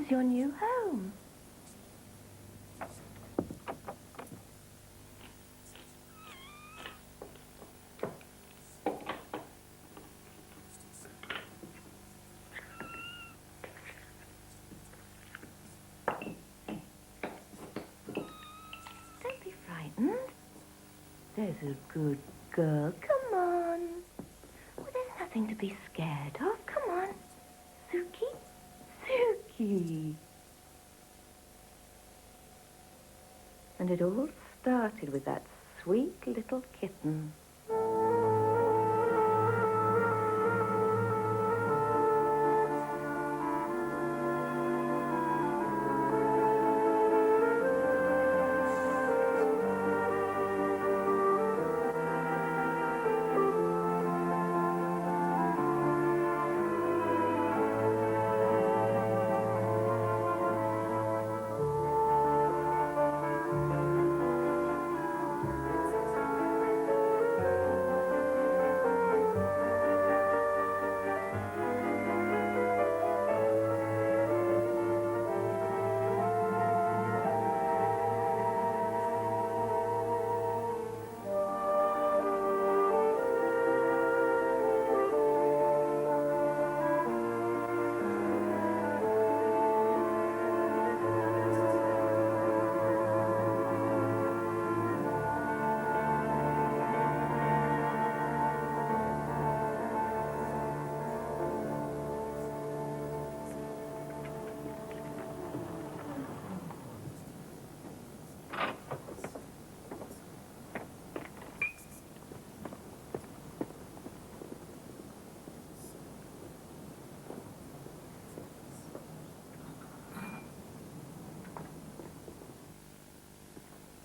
is your new home. Don't be frightened. There's a good girl. Come on. Well, there's nothing to be scared of. Come on. Suki. Suki. And it all started with that sweet little kitten.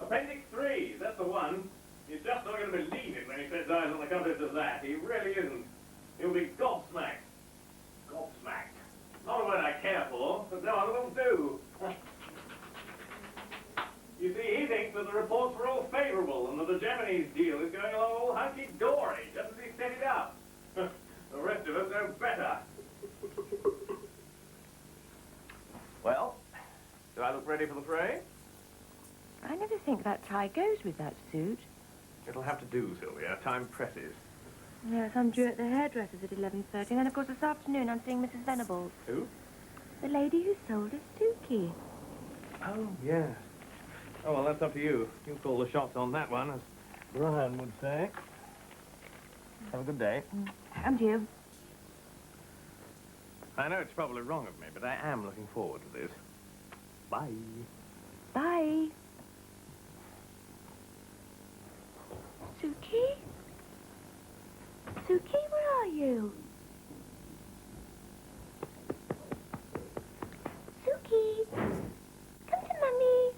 Appendix 3, that's the one. You're just not going to believe it when he sets eyes on the contents of that. He really isn't. He'll be gobsmacked. Gobsmacked. Not a word I care for, but no other will do. You see, he thinks that the reports were all favourable and that the Japanese deal is going along all hunky-dory, just as he set it up. The rest of us know better. Well, do I look ready for the fray? I never think that tie goes with that suit. It'll have to do, Sylvia. Time presses. Yes, I'm due at the hairdresser's at 11:30, and then, of course, this afternoon I'm seeing Mrs. Venables. Who? The lady who sold us Suki. Oh, yes. Oh, well, that's up to you. You call the shots on that one, as Brian would say. Have a good day. And you. I know it's probably wrong of me, but I am looking forward to this. Bye. Bye. Suki? Suki, where are you? Suki, come to Mummy.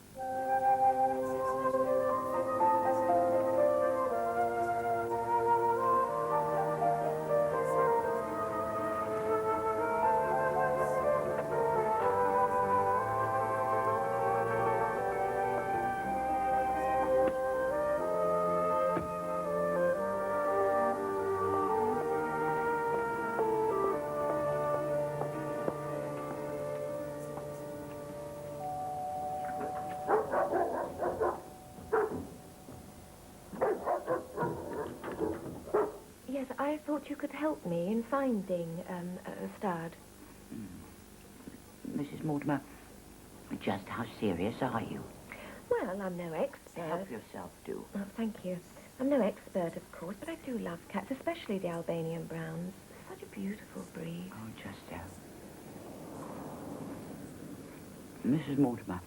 Yes, I thought you could help me in finding a stud. Mrs. Mortimer, just how serious are you? Well, I'm no expert. Help yourself, do. Oh, thank you. I'm no expert, of course, but I do love cats, especially the Albanian Browns. Such a beautiful breed. Oh, just so. Mrs. Mortimer,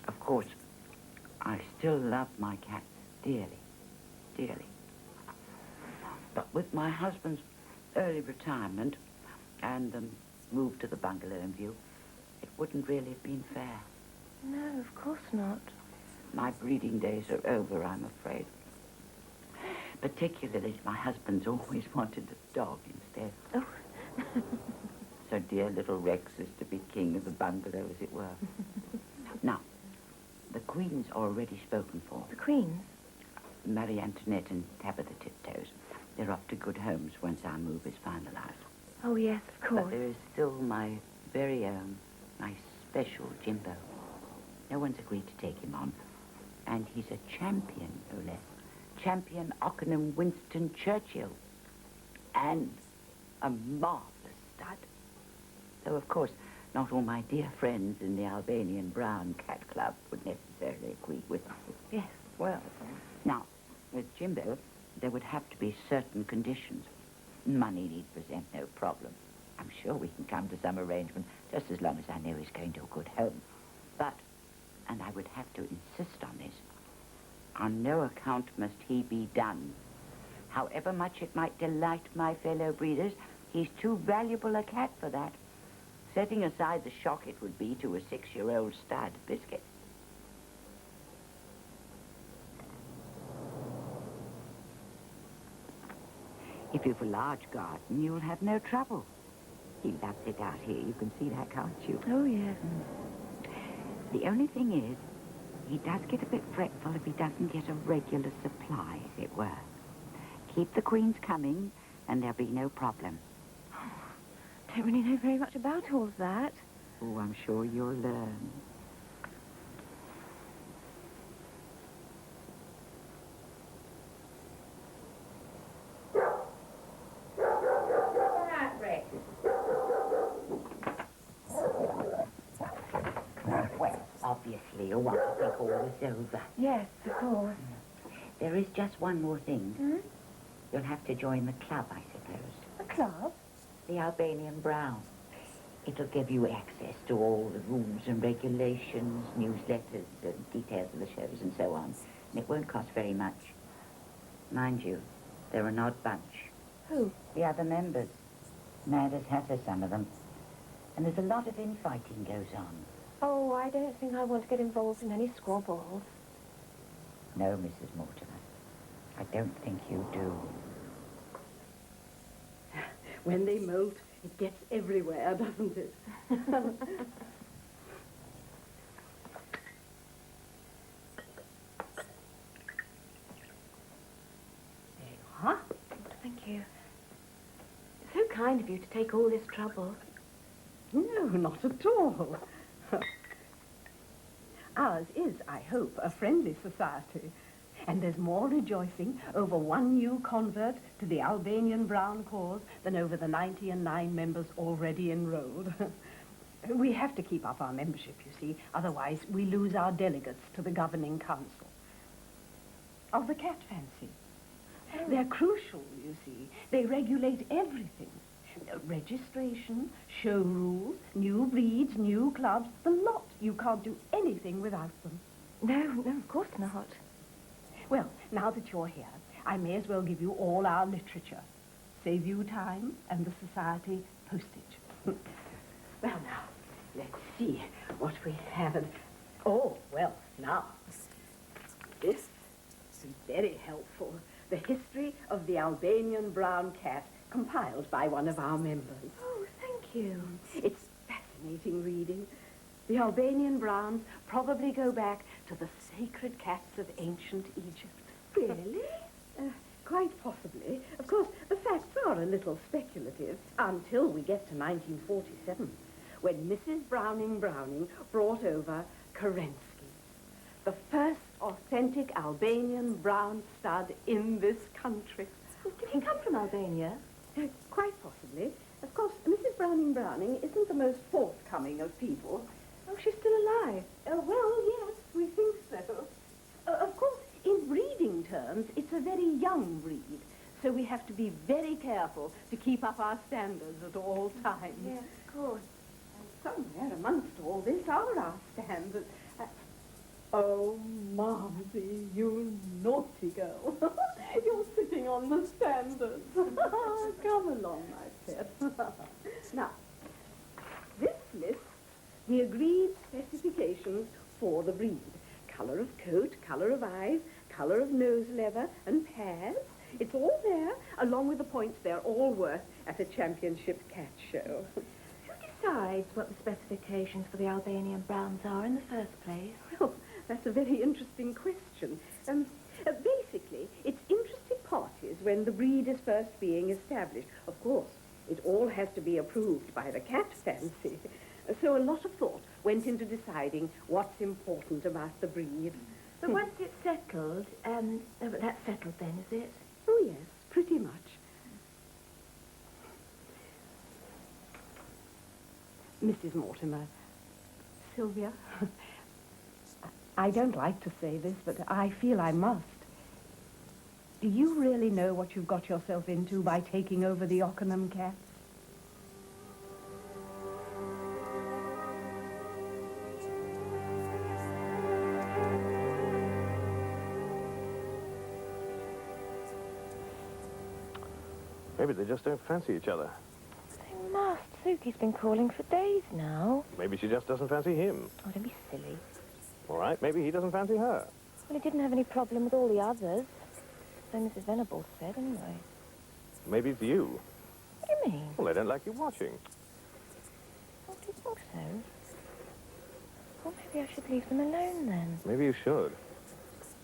of course, I still love my cats dearly, dearly. But with my husband's early retirement and the move to the bungalow in view, it wouldn't really have been fair. No, of course not. My breeding days are over, I'm afraid. Particularly, my husband's always wanted a dog instead. Oh. So dear little Rex is to be king of the bungalow, as it were. Now, the Queen's already spoken for. The Queen's? Marie Antoinette and Tabitha Tiptoes. They're off to good homes once our move is finalized. Oh, yes, of course. But there is still my very own My special Jimbo. No one's agreed to take him on. And he's a champion, no less. Champion Ockenham Winston Churchill. And a marvellous stud. Though, of course, not all my dear friends in the Albanian Brown Cat Club would necessarily agree with me. Yes. Well, now, with Jimbo, there would have to be certain conditions. Money need present no problem. I'm sure we can come to some arrangement, just as long as I know he's going to a good home. But, and I would have to insist on this, on no account must he be done. However much it might delight my fellow breeders, he's too valuable a cat for that. Setting aside the shock it would be to a 6-year-old stud, Biscuit. If you've a large garden, you'll have no trouble. He loves it out here. You can see that, can't you? Oh, yes. The only thing is, he does get a bit fretful if he doesn't get a regular supply, as it were. Keep the queens coming, and there'll be no problem. Don't really know very much about all of that. Oh, I'm sure you'll learn. Well, obviously, you want to think all this over. Yes, of course. There is just one more thing. Hmm? You'll have to join the club, I suppose. A club? The Albanian Brown. It'll give you access to all the rules and regulations, newsletters, details of the shows and so on. And it won't cost very much. Mind you, they're an odd bunch. Who? The other members. Mad as hatter, some of them. And there's a lot of infighting goes on. Oh, I don't think I want to get involved in any squabbles. No, Mrs. Mortimer. I don't think you do. When they molt, it gets everywhere, doesn't it? There you are. Thank you. So kind of you to take all this trouble. No, not at all. Ours is, I hope, a friendly society. And there's more rejoicing over one new convert to the Albanian Brown cause than over the 99 members already enrolled. We have to keep up our membership, you see, otherwise we lose our delegates to the governing council. Of the cat fancy. They're crucial, you see. They regulate everything. Registration, show rules, new breeds, new clubs, the lot. You can't do anything without them. No, of course not. Well, now that you're here, I may as well give you all our literature. Save you time and the society postage. Well, now, let's see what we have. Oh, well, now, this is very helpful. The history of the Albanian brown cat, compiled by one of our members. Oh, thank you. It's fascinating reading. The Albanian Browns probably go back to the sacred cats of ancient Egypt. Really? Quite possibly. Of course, the facts are a little speculative until we get to 1947, when Mrs. Browning brought over Kerensky, the first authentic Albanian brown stud in this country. Did he come from Albania? Quite possibly. Of course, Mrs. Browning isn't the most forthcoming of people. Oh, she's still alive. Well, yes, we think so. Of course, in breeding terms, it's a very young breed, so we have to be very careful to keep up our standards at all times. Yes, of course. And somewhere amongst all this are our standards. Oh, Momsey, you naughty girl. You're sitting on the standards. Come along, my pet. Now, this lists the agreed specifications for the breed. Color of coat, color of eyes, color of nose leather, and pads. It's all there, along with the points they're all worth at a championship cat show. Who decides what the specifications for the Albanian Browns are in the first place? Well, that's a very interesting question. Basically, it's interested parties when the breed is first being established. Of course, it all has to be approved by the cat fancy. So a lot of thought went into deciding what's important about the breed. But once it's settled, but that's settled then, is it? Oh, yes, pretty much. Mrs. Mortimer, Sylvia, I don't like to say this, but I feel I must. Do you really know what you've got yourself into by taking over the Ockenham cats? Maybe they just don't fancy each other. They must. Suki's been calling for days now. Maybe she just doesn't fancy him. Oh, don't be silly. All right, maybe he doesn't fancy her. Well, he didn't have any problem with all the others. So Mrs. Venables said, anyway. Maybe it's you. What do you mean? Well, they don't like you watching. Oh, do you think so? Well, maybe I should leave them alone then. Maybe you should.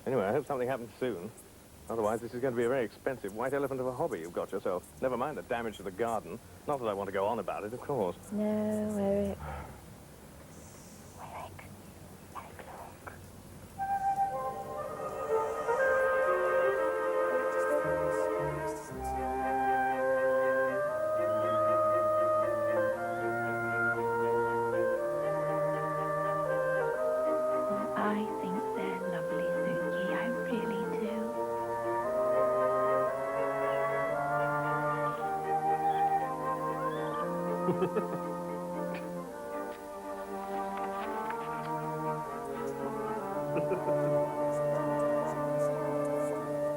Anyway, I hope something happens soon. Otherwise, this is going to be a very expensive white elephant of a hobby you've got yourself. Never mind the damage to the garden. Not that I want to go on about it, of course. No, Eric. Eric. Eric, look. I think they're lovely, Suki. I really do.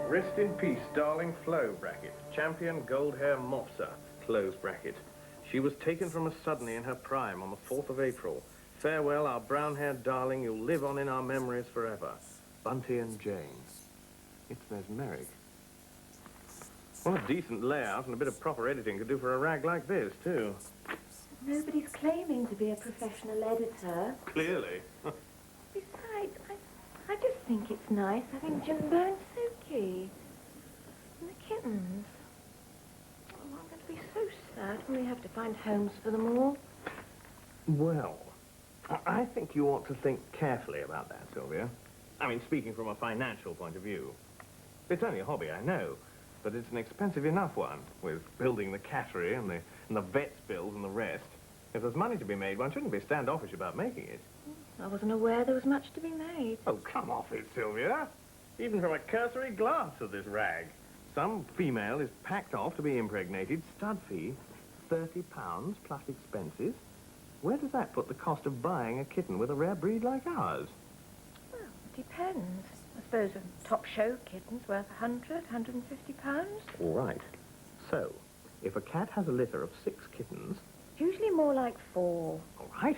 Rest in peace, darling Flo, bracket. Champion gold hair mopser, close bracket. She was taken from us suddenly in her prime on the 4th of April. Farewell, our brown-haired darling. You'll live on in our memories forever. Bunty and Jane. It's mesmeric. What a decent layout and a bit of proper editing could do for a rag like this, too. Nobody's claiming to be a professional editor. Clearly. Besides, I just think it's nice having Jimbo and Suki. And the kittens. Oh, I'm going to be so sad when we have to find homes for them all. Well, I think you ought to think carefully about that, Sylvia. I mean, speaking from a financial point of view. It's only a hobby, I know, but it's an expensive enough one, with building the cattery and the vet's bills and the rest. If there's money to be made, one shouldn't be standoffish about making it. I wasn't aware there was much to be made. Oh, come off it, Sylvia. Even from a cursory glance at this rag. Some female is packed off to be impregnated. Stud fee, £30 plus expenses. Where does that put the cost of buying a kitten with a rare breed like ours? Well, it depends. I suppose a top show kitten's worth £100, £150. All right. So, if a cat has a litter of 6 kittens... Usually more like 4. All right.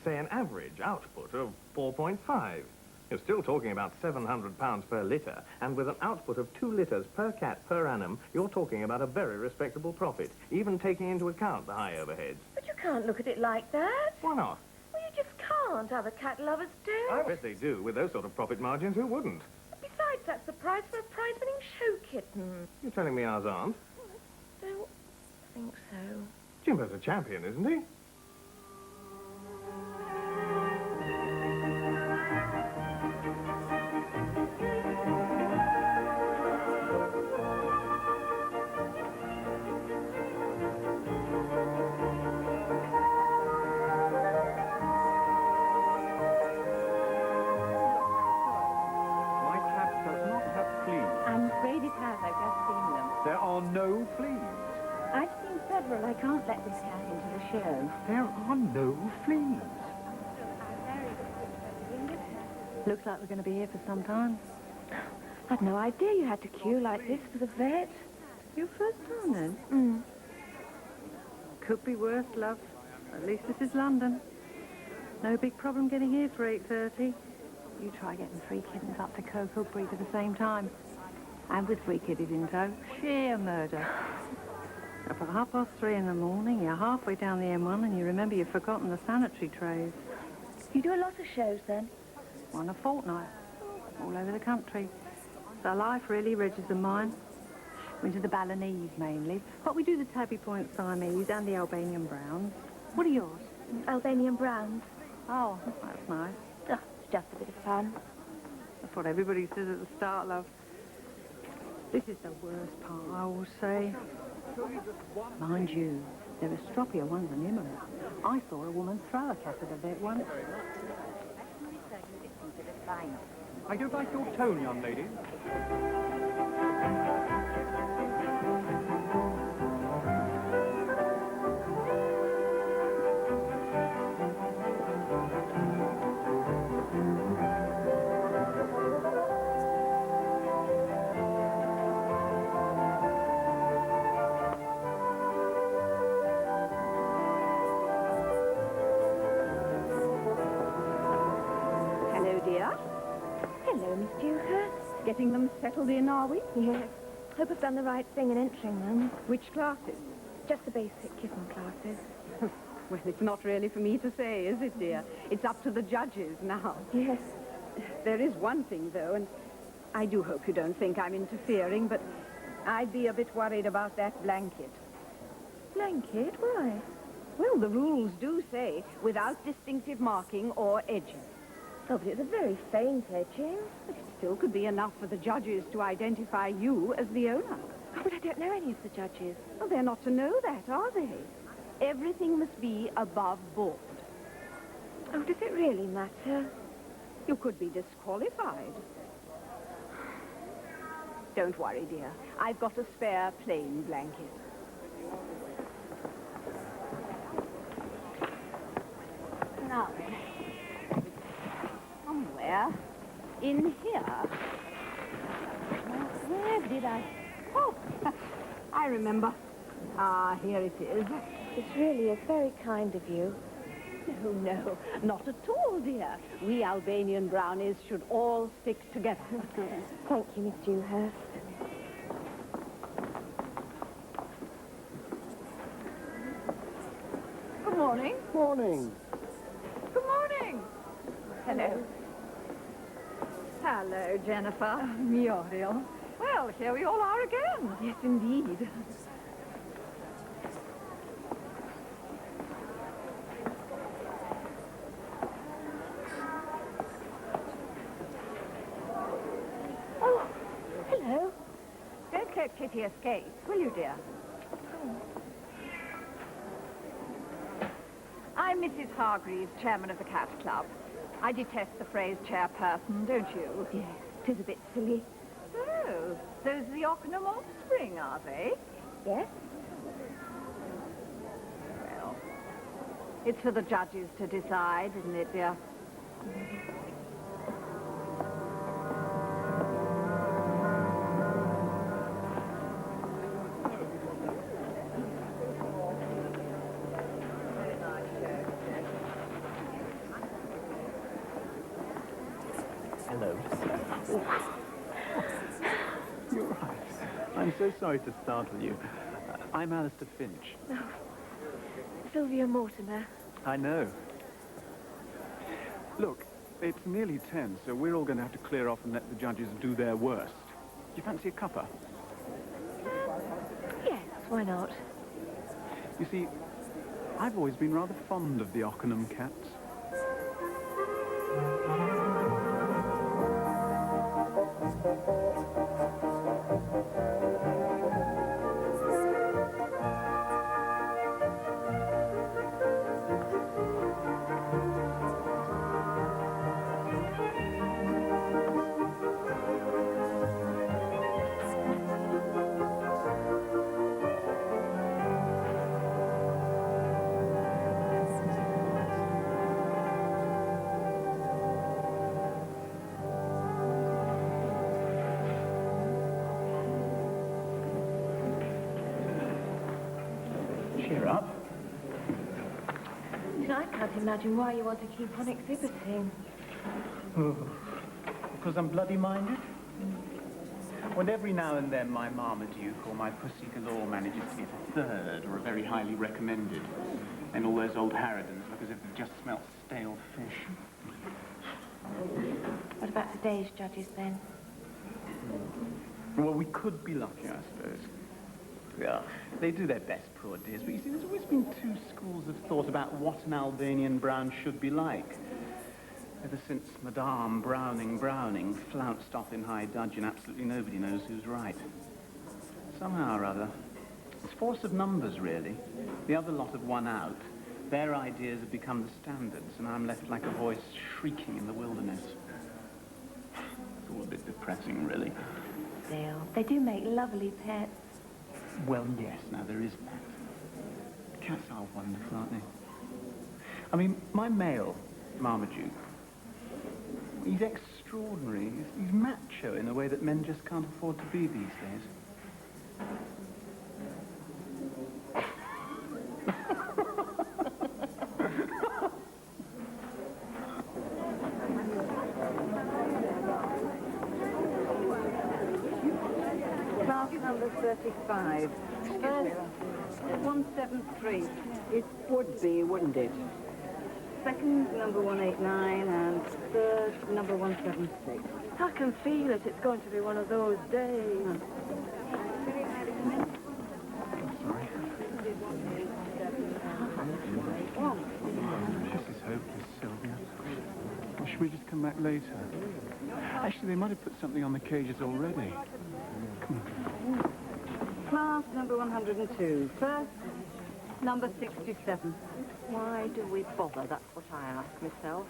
Say an average output of 4.5. You're still talking about £700 per litter, and with an output of 2 litters per cat per annum, you're talking about a very respectable profit, even taking into account the high overheads. But you can't look at it like that. Why not? Well, you just can't. Other cat lovers do. I bet they do. With those sort of profit margins, who wouldn't? Besides, that's the price for a prize-winning show kitten. You're telling me ours aren't? I don't think so. Jimbo's a champion, isn't he? My cat does not have fleas. I'm afraid it has. I've just seen them. There are no fleas. I've seen several. I can't let this cat into the show. There are no fleas. Looks like we're going to be here for some time. I'd no idea you had to queue like this for the vet. Your first time, then? Mm. Could be worse, love. At least this is London. No big problem getting here for 8:30. You try getting 3 kittens up to Cocoa Breed at the same time. And with 3 kiddies in tow. Sheer murder. Up at 3:30 in the morning, you're halfway down the M1 and you remember you've forgotten the sanitary trays. You do a lot of shows then? One a fortnight. All over the country. It's our life, really, Reg's and mine. We're into the Balinese, mainly. But we do the Tabby Point Siamese and the Albanian Browns. What are yours? Albanian Browns. Oh, that's nice. Oh, it's just a bit of fun. That's what everybody says at the start, love. This is the worst part, I will say. Mind you, there are stroppier ones than him. I saw a woman throw a cat at a vet once. I don't like your tone, young lady. Hello, dear. Hello, Miss Dewhurst. Getting them settled in, are we? Yes. Hope I've done the right thing in entering them. Which classes? Just the basic kitten classes. Well, it's not really for me to say, is it, dear? It's up to the judges now. Yes. There is one thing, though, and I do hope you don't think I'm interfering, but I'd be a bit worried about that blanket. Blanket? Why? Well, the rules do say without distinctive marking or edging. Oh, but it's a very faint edging. But it still could be enough for the judges to identify you as the owner. Oh, but I don't know any of the judges. Well, they're not to know that, are they? Everything must be above board. Oh, does it really matter? You could be disqualified. Don't worry, dear. I've got a spare plain blanket. Now then, somewhere in here. Now, where did I... Oh, I remember. Ah, here it is. It really is very kind of you. Oh, no, not at all, dear. We Albanian brownies should all stick together. Thank you, Miss Dewhurst. Good morning. Morning. Good morning. Hello. Hello, Jennifer. Muriel. Well, here we all are again. Yes, indeed. Oh, hello. Don't let Kitty escape, will you, dear? I'm Mrs. Hargreaves, chairman of the Cat Club. I detest the phrase chairperson, don't you? Yes, 'tis a bit silly. Oh, those are the Ockenham offspring, are they? Yes? Well, it's for the judges to decide, isn't it, dear? Hello. You're right. I'm so sorry to startle you. I'm Alistair Finch. Sylvia Mortimer. I know. Look, it's nearly 10, so we're all going to have to clear off and let the judges do their worst. Do you fancy a cuppa? Yes, why not? You see, I've always been rather fond of the Ockenham cats. Cheer up. I can't imagine why you want to keep on exhibiting. Oh, because I'm bloody-minded? When every now and then my Marmaduke or my Pussy Galore manages to get a third or a very highly recommended, and all those old harridans look as if they've just smelt stale fish. What about today's judges, then? Well, we could be lucky, I suppose. Yeah, they do their best, poor dears, but you see, there's always been two schools of thought about what an Albanian brown should be like. Ever since Madame Browning flounced off in high dudgeon, absolutely nobody knows who's right. Somehow or other, it's force of numbers, really. The other lot have won out. Their ideas have become the standards, and I'm left like a voice shrieking in the wilderness. It's all a bit depressing, really. Still, they do make lovely pets. Well, yes, now there is that. Cats are wonderful, aren't they? I mean, my male, Marmaduke, he's extraordinary. He's macho in a way that men just can't afford to be these days. Class number 35. First, 173. It would be, wouldn't it? Second, number 189, and third, number 176. I can feel it. It's going to be one of those days. Sorry. This is hopeless, Sylvia. Or should we just come back later? Actually, they might have put something on the cages already. Come on. Class number 102. First, number 67. Why do we bother? That's what I ask myself.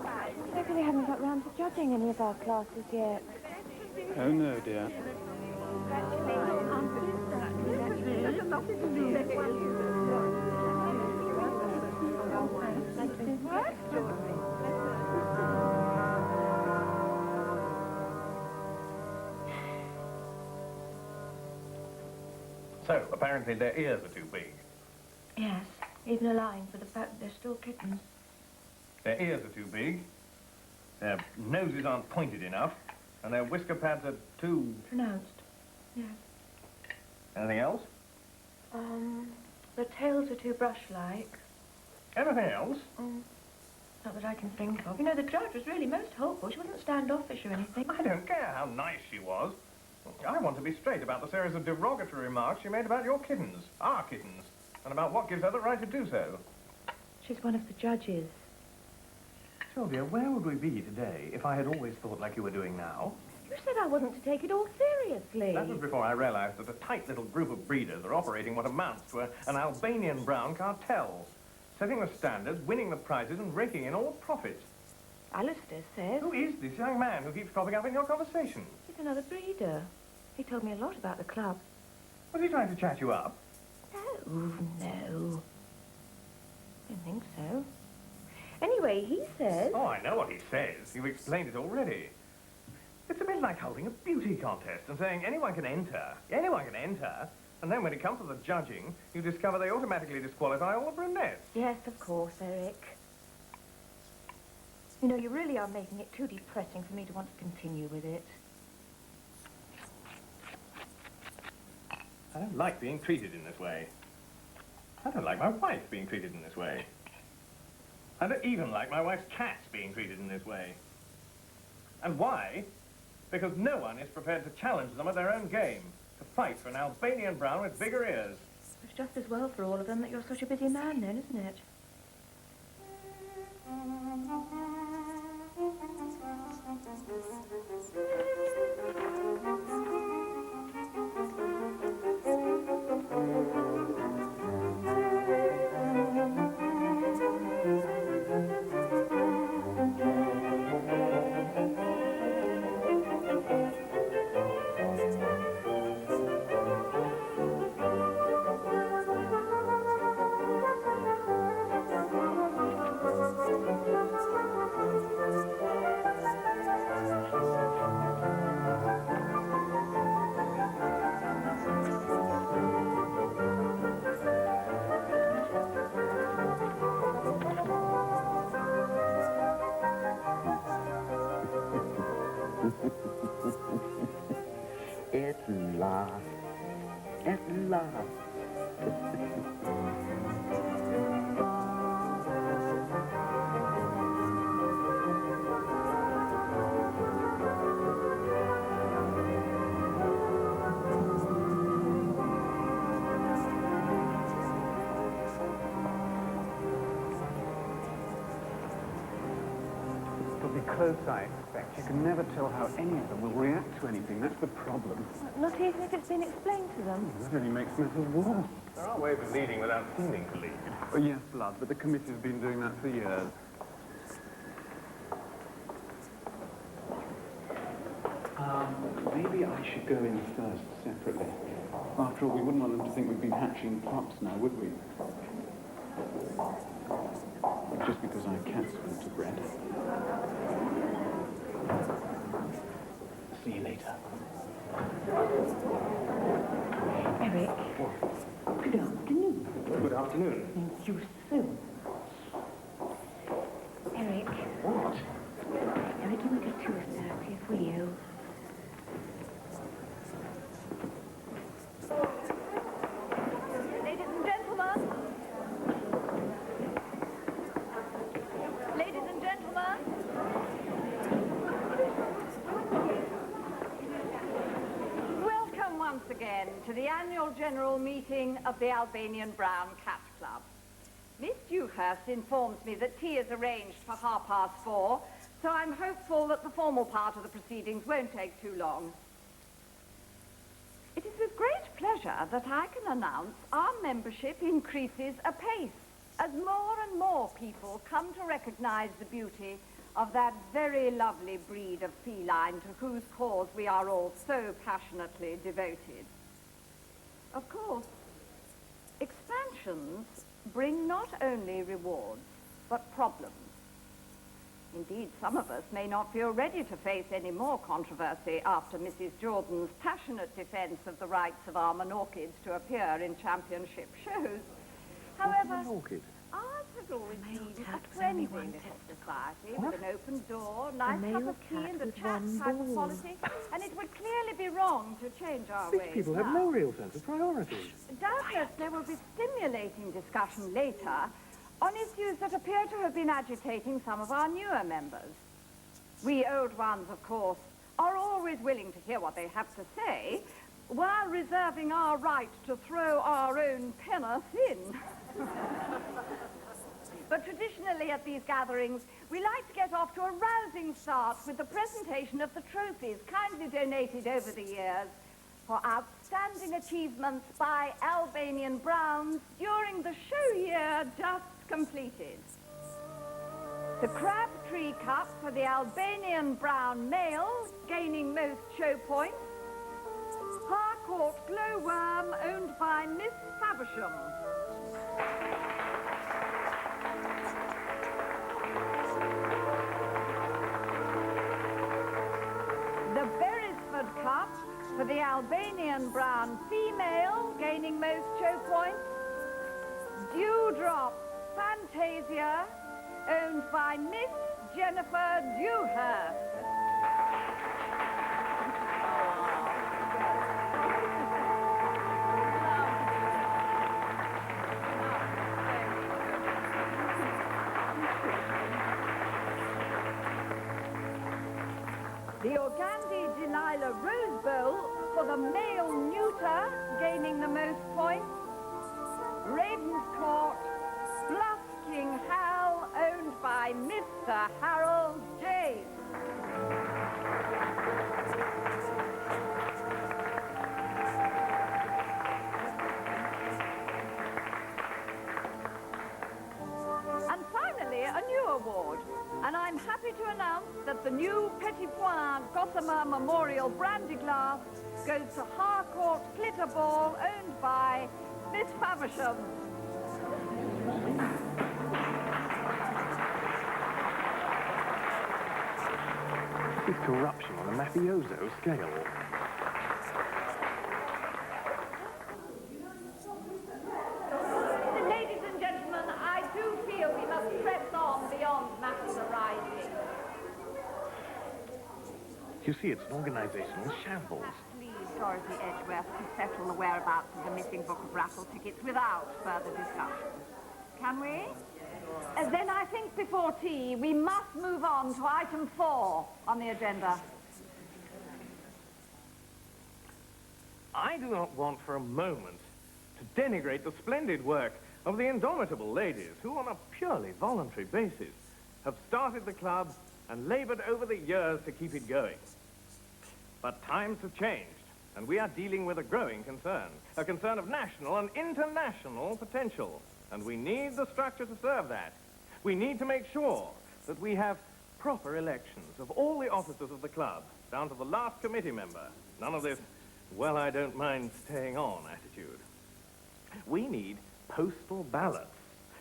I really haven't got round to judging any of our classes yet. Oh, no, dear. So, apparently their ears are too big. Yes, even allowing for the fact that they're still kittens. Their ears are too big, their noses aren't pointed enough, and their whisker pads are too... Pronounced, yes. Anything else? The tails are too brush-like. Anything else? Not that I can think of. You know, the judge was really most hopeful. She wasn't standoffish or anything. I don't care how nice she was. I want to be straight about the series of derogatory remarks she made about your kittens, our kittens, and about what gives her the right to do so. She's one of the judges. Sylvia, where would we be today if I had always thought like you were doing now? You said I wasn't to take it all seriously. That was before I realized that a tight little group of breeders are operating what amounts to an Albanian brown cartel, setting the standards, winning the prizes, and raking in all the profits. Alistair says Who is this young man who keeps popping up in your conversation? he's another breeder. He told me a lot about the club. Was he trying to chat you up? No. Don't think so. Anyway, he says... Oh, I know what he says. You've explained it already. It's a bit like holding a beauty contest and saying anyone can enter, and then when it comes to the judging, you discover they automatically disqualify all the brunettes. Yes, of course, Eric. You know, you really are making it too depressing for me to want to continue with it. I don't like being treated in this way. I don't like my wife being treated in this way. I don't even like my wife's cats being treated in this way. And why? Because no one is prepared to challenge them at their own game, to fight for an Albanian brown with bigger ears. It's just as well for all of them that you're such a busy man then, isn't it? At last. At last. close, I expect. You can never tell how any of them will react to anything. That's the problem. Not even if it's been explained to them. That only makes matters worse. There are ways of leading without seeming to lead. Oh, yes, Blood, but the committee's been doing that for years. Maybe I should go in first, separately. After all, we wouldn't want them to think we've been hatching pups now, would we? Just because our cat's went to bread. See you later. Eric, good afternoon. Good afternoon. Thank you so much. Eric. What? Eric, you will get 2:30, will you? Ladies and gentlemen. Ladies and gentlemen. Welcome once again to the annual general meeting of the Albanian Brown Cat Club. Miss Dewhurst informs me that tea is arranged for 4:30, so I'm hopeful that the formal part of the proceedings won't take too long. It is with great pleasure that I can announce our membership increases apace as more and more people come to recognize the beauty of that very lovely breed of feline to whose cause we are all so passionately devoted. Of course, expansions bring not only rewards, but problems. Indeed, some of us may not feel ready to face any more controversy after Mrs. Jordan's passionate defense of the rights of our monorchids to appear in championship shows. However, ours has always been a friendly little society with an open door, nice cup of tea and a chat type of quality, and it would clearly be wrong to change our ways People now. have no real sense of priorities. Doubtless there will be stimulating discussion later on issues that appear to have been agitating some of our newer members. We old ones, of course, are always willing to hear what they have to say, while reserving our right to throw our own penance in. But traditionally at these gatherings, we like to get off to a rousing start with the presentation of the trophies kindly donated over the years for outstanding achievements by Albanian Browns during the show year just completed. The Crabtree Cup for the Albanian Brown male, gaining most show points. Harcourt Glowworm, owned by Miss Faversham. The Beresford Cup for the Albanian Brown female, gaining most show points. Dewdrop Fantasia, owned by Miss Jennifer Dewhurst. The Organdi Delilah Rose Bowl for the male neuter, gaining the most points. Ravenscourt Bluff King Hal, owned by Mr. Harold James. And finally, a new award. And I'm happy to announce that the new Petit Point Gossamer Memorial Brandy Glass goes to Harcourt Clitterball, owned by Miss Faversham. This is corruption on a mafioso scale. Ladies and gentlemen, I do feel we must press on beyond matters arising. You see, it's an organizational shambles. Please, Dorothy Edgeworth, to settle the whereabouts of the missing book of raffle tickets without further discussion. Can we? Then I think before tea, we must move on to item 4 on the agenda. I do not want for a moment to denigrate the splendid work of the indomitable ladies who, on a purely voluntary basis, have started the club and labored over the years to keep it going. But times have changed, and we are dealing with a growing concern, a concern of national and international potential. And we need the structure to serve that. We need to make sure that we have proper elections of all the officers of the club, down to the last committee member. None of this, well, I don't mind staying on attitude. We need postal ballots,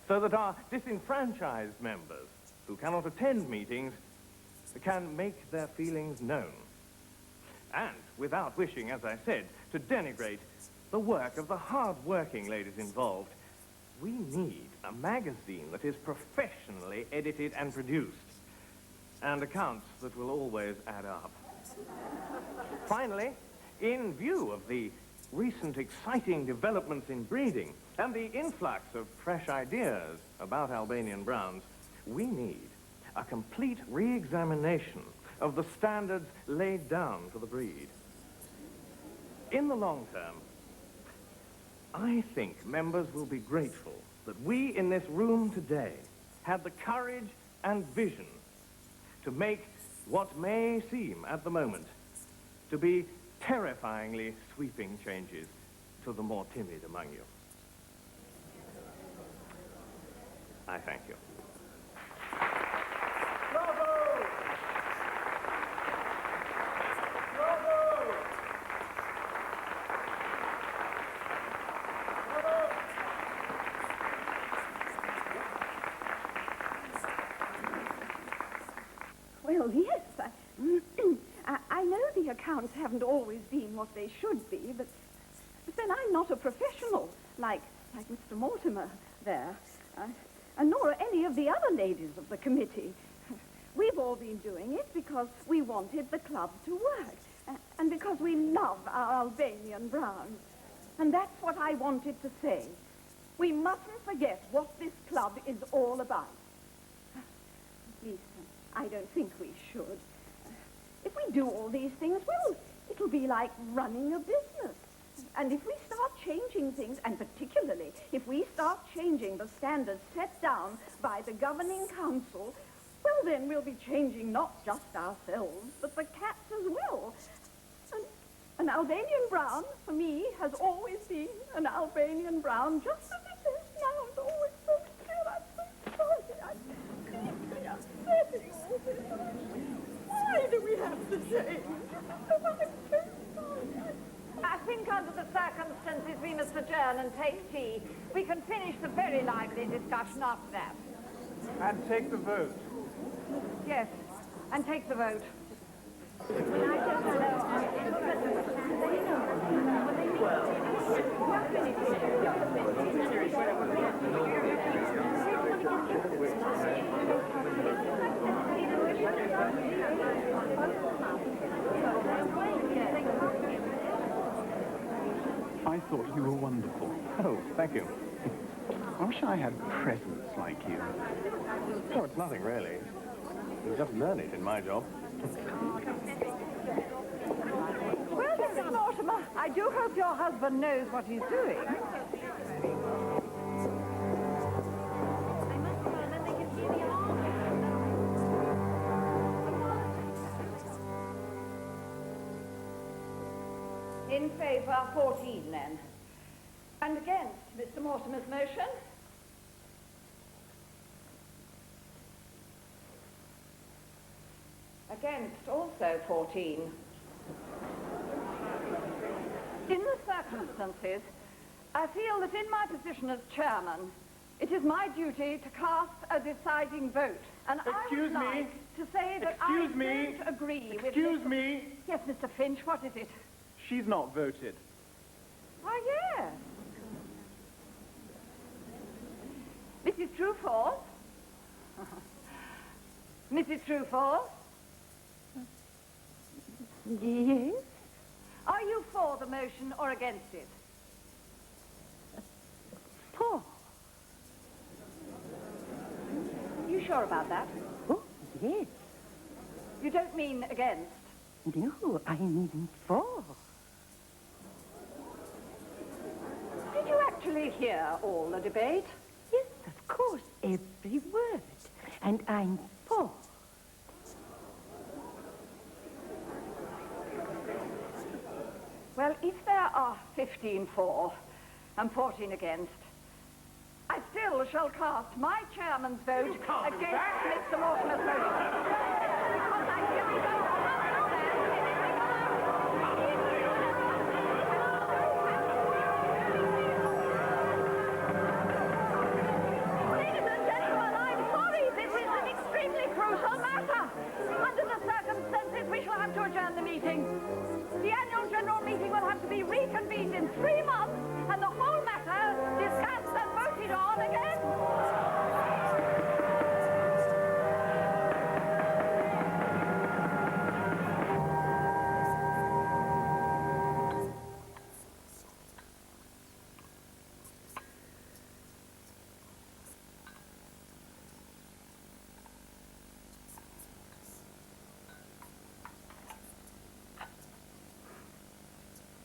so that our disenfranchised members who cannot attend meetings can make their feelings known. And without wishing, as I said, to denigrate the work of the hard-working ladies involved, we need a magazine that is professionally edited and produced, and accounts that will always add up. Finally, in view of the recent exciting developments in breeding and the influx of fresh ideas about Albanian browns, we need a complete re-examination of the standards laid down for the breed. In the long term, I think members will be grateful that we in this room today had the courage and vision to make what may seem at the moment to be terrifyingly sweeping changes to the more timid among you. I thank you. Well, yes, I know the accounts haven't always been what they should be, but then I'm not a professional like Mr. Mortimer there, and nor are any of the other ladies of the committee. We've all been doing it because we wanted the club to work, and because we love our Albanian browns. And that's what I wanted to say. We mustn't forget what this club is all about. At least, I don't think we should. If we do all these things, well, it'll be like running a business. And if we start changing things, and particularly if we start changing the standards set down by the governing council, well, then we'll be changing not just ourselves, but the cats as well. An Albanian brown, for me, has always been an Albanian brown, just as it is now. It's always so clear. I'm so sorry. I'm deeply upsetting all this. Why do we have to change? Oh, I'm so sorry. I think under the circumstances we must adjourn and take tea. We can finish the very lively discussion after that. And take the vote. Yes, and take the vote. I thought you were wonderful. Oh, thank you. I wish I had presents like you. Oh, it's nothing really. You just learn it in my job. Well, Mrs. Mortimer, I do hope your husband knows what he's doing. In favour, 14, then. And against Mr. Mortimer's motion? Against also 14. In the circumstances, I feel that in my position as chairman, it is my duty to cast a deciding vote. And I would like to say that I don't agree with... Excuse me. Yes, Mr. Finch, what is it? She's not voted. Why, yes. Mrs. Truefall? Mrs. Truefall? Yes? Are you for the motion or against it? For? You sure about that? Oh, yes. You don't mean against? No, I mean for. Did you actually hear all the debate? Yes, of course, every word. And I'm for. Well, if there are 15 for and 14 against, I still shall cast my chairman's vote against Mr. Mortimer's motion. Because I simply don't Ladies and gentlemen, I'm sorry. This is an extremely crucial matter. Under the circumstances, we shall have to adjourn the meeting. The annual general meeting will have to be reconvened in 3 months, and the whole matter discussed and voted on again.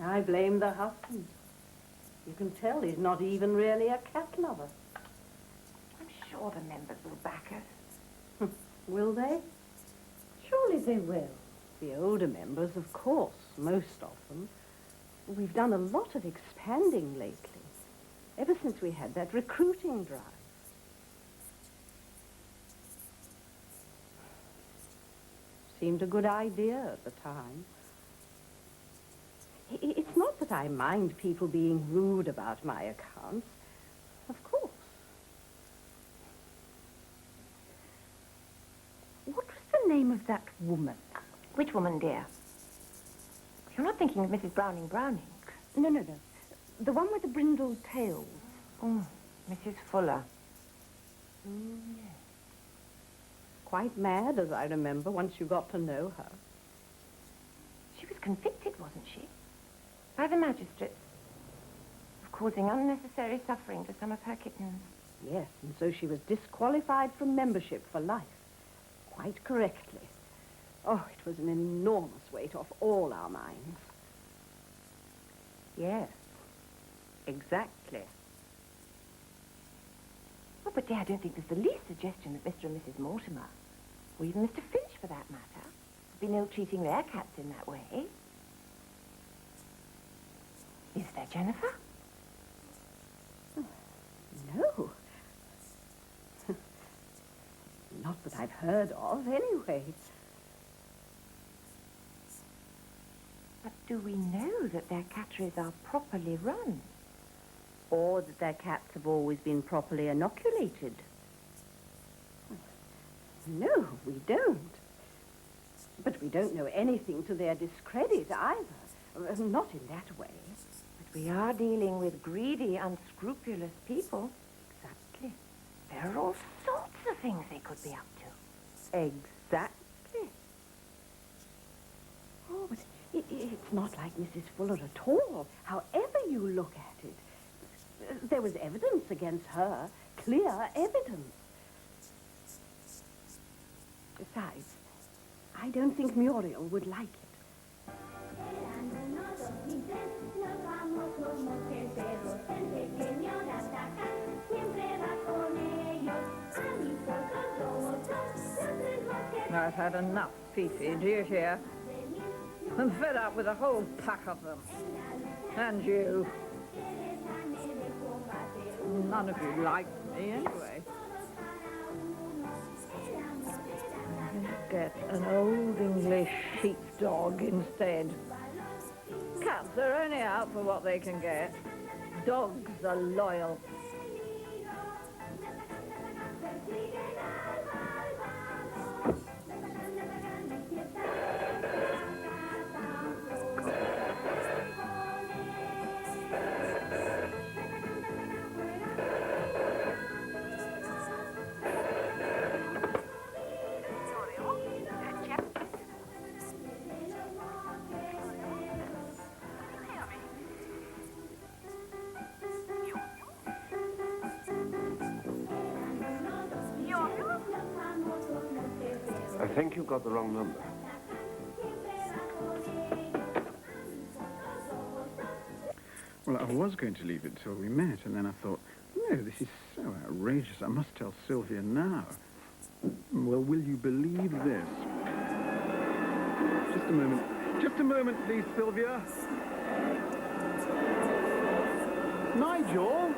I blame the husband. You can tell he's not even really a cat lover. I'm sure the members will back us. Will they? Surely they will. The older members, of course, most of them. We've done a lot of expanding lately, ever since we had that recruiting drive. Seemed a good idea at the time. It's not that I mind people being rude about my accounts. Of course. What was the name of that woman? Which woman, dear? You're not thinking of Mrs. Browning. No. The one with the brindled tails. Oh, Mrs. Fuller. Oh, yes. Quite mad, as I remember, once you got to know her. She was convicted, wasn't she? By the magistrates of causing unnecessary suffering to some of her kittens. Yes, and so she was disqualified from membership for life. Quite correctly. Oh, it was an enormous weight off all our minds. Yes, exactly. Oh, but dear, I don't think there's the least suggestion that Mr. and Mrs. Mortimer, or even Mr. Finch for that matter, have been ill-treating their cats in that way. Is there, Jennifer? No. Not that I've heard of, anyway. But do we know that their catteries are properly run? Or that their cats have always been properly inoculated? No, we don't. But we don't know anything to their discredit either. Not in that way. But we are dealing with greedy, unscrupulous people. Exactly. There are all sorts of things they could be up to. Exactly. Oh, but it's not like Mrs. Fuller at all, however you look at it. There was evidence against her, clear evidence. Besides, I don't think Muriel would like it. I've had enough, Fifi, do you hear? I'm fed up with a whole pack of them. And you. None of you like me, anyway. Get an old English sheepdog instead. Cats are only out for what they can get. Dogs are loyal. I think you got the wrong number. Well, I was going to leave it till we met, and then I thought, no, this is so outrageous. I must tell Sylvia now. Well, will you believe this? Just a moment. Just a moment, please, Sylvia. Nigel,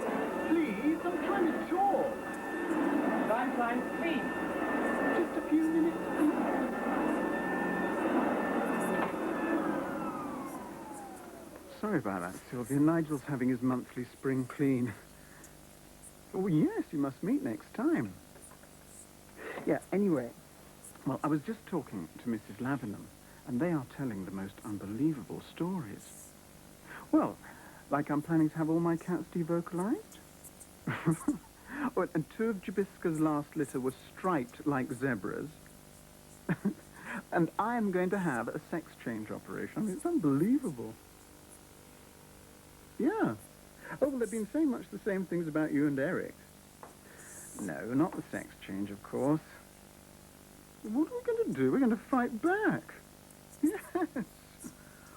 please, I'm trying to talk. Fine, please. Just a few minutes, please. Sorry about that, Sylvia. Nigel's having his monthly spring clean. Oh, yes, you must meet next time. Yeah, anyway, well, I was just talking to Mrs. Lavenham, and they are telling the most unbelievable stories. Well, like I'm planning to have all my cats devocalized. Oh, and 2 of Jabisca's last litter were striped like zebras. And I am going to have a sex change operation. I mean, it's unbelievable. Yeah. Oh, well, they've been saying much the same things about you and Eric. No, not the sex change, of course. What are we going to do? We're going to fight back. Yes.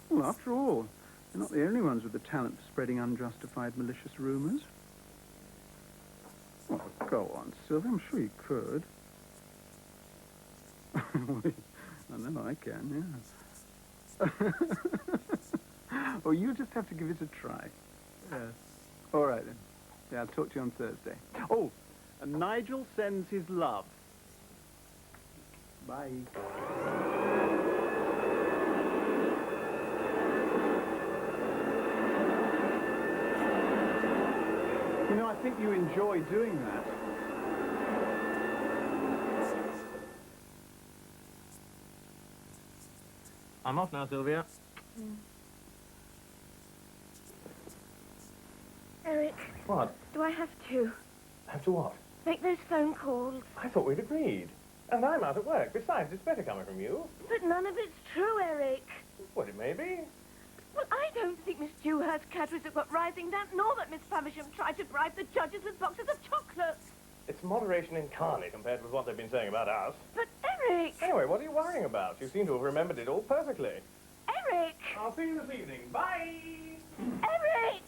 Well, after all, they're not the only ones with the talent for spreading unjustified malicious rumors. Well, go on, Sylvia. I'm sure you could. I know I can, yeah. Oh, you just have to give it a try. Yes. All right, then. Yeah, I'll talk to you on Thursday. Oh, and Nigel sends his love. Bye. You know, I think you enjoy doing that. I'm off now, Sylvia. Eric, What? do I have to Have to what? make those phone calls? I thought we'd agreed. And I'm out at work. Besides, it's better coming from you. But none of it's true, Eric. Well, it may be. Well, I don't think Miss Dewhurst's catteries have got rising damp, nor that Miss Faversham tried to bribe the judges with boxes of chocolates. It's moderation incarnate compared with what they've been saying about us. But, Eric! Anyway, what are you worrying about? You seem to have remembered it all perfectly. Eric! I'll see you this evening. Bye! Eric!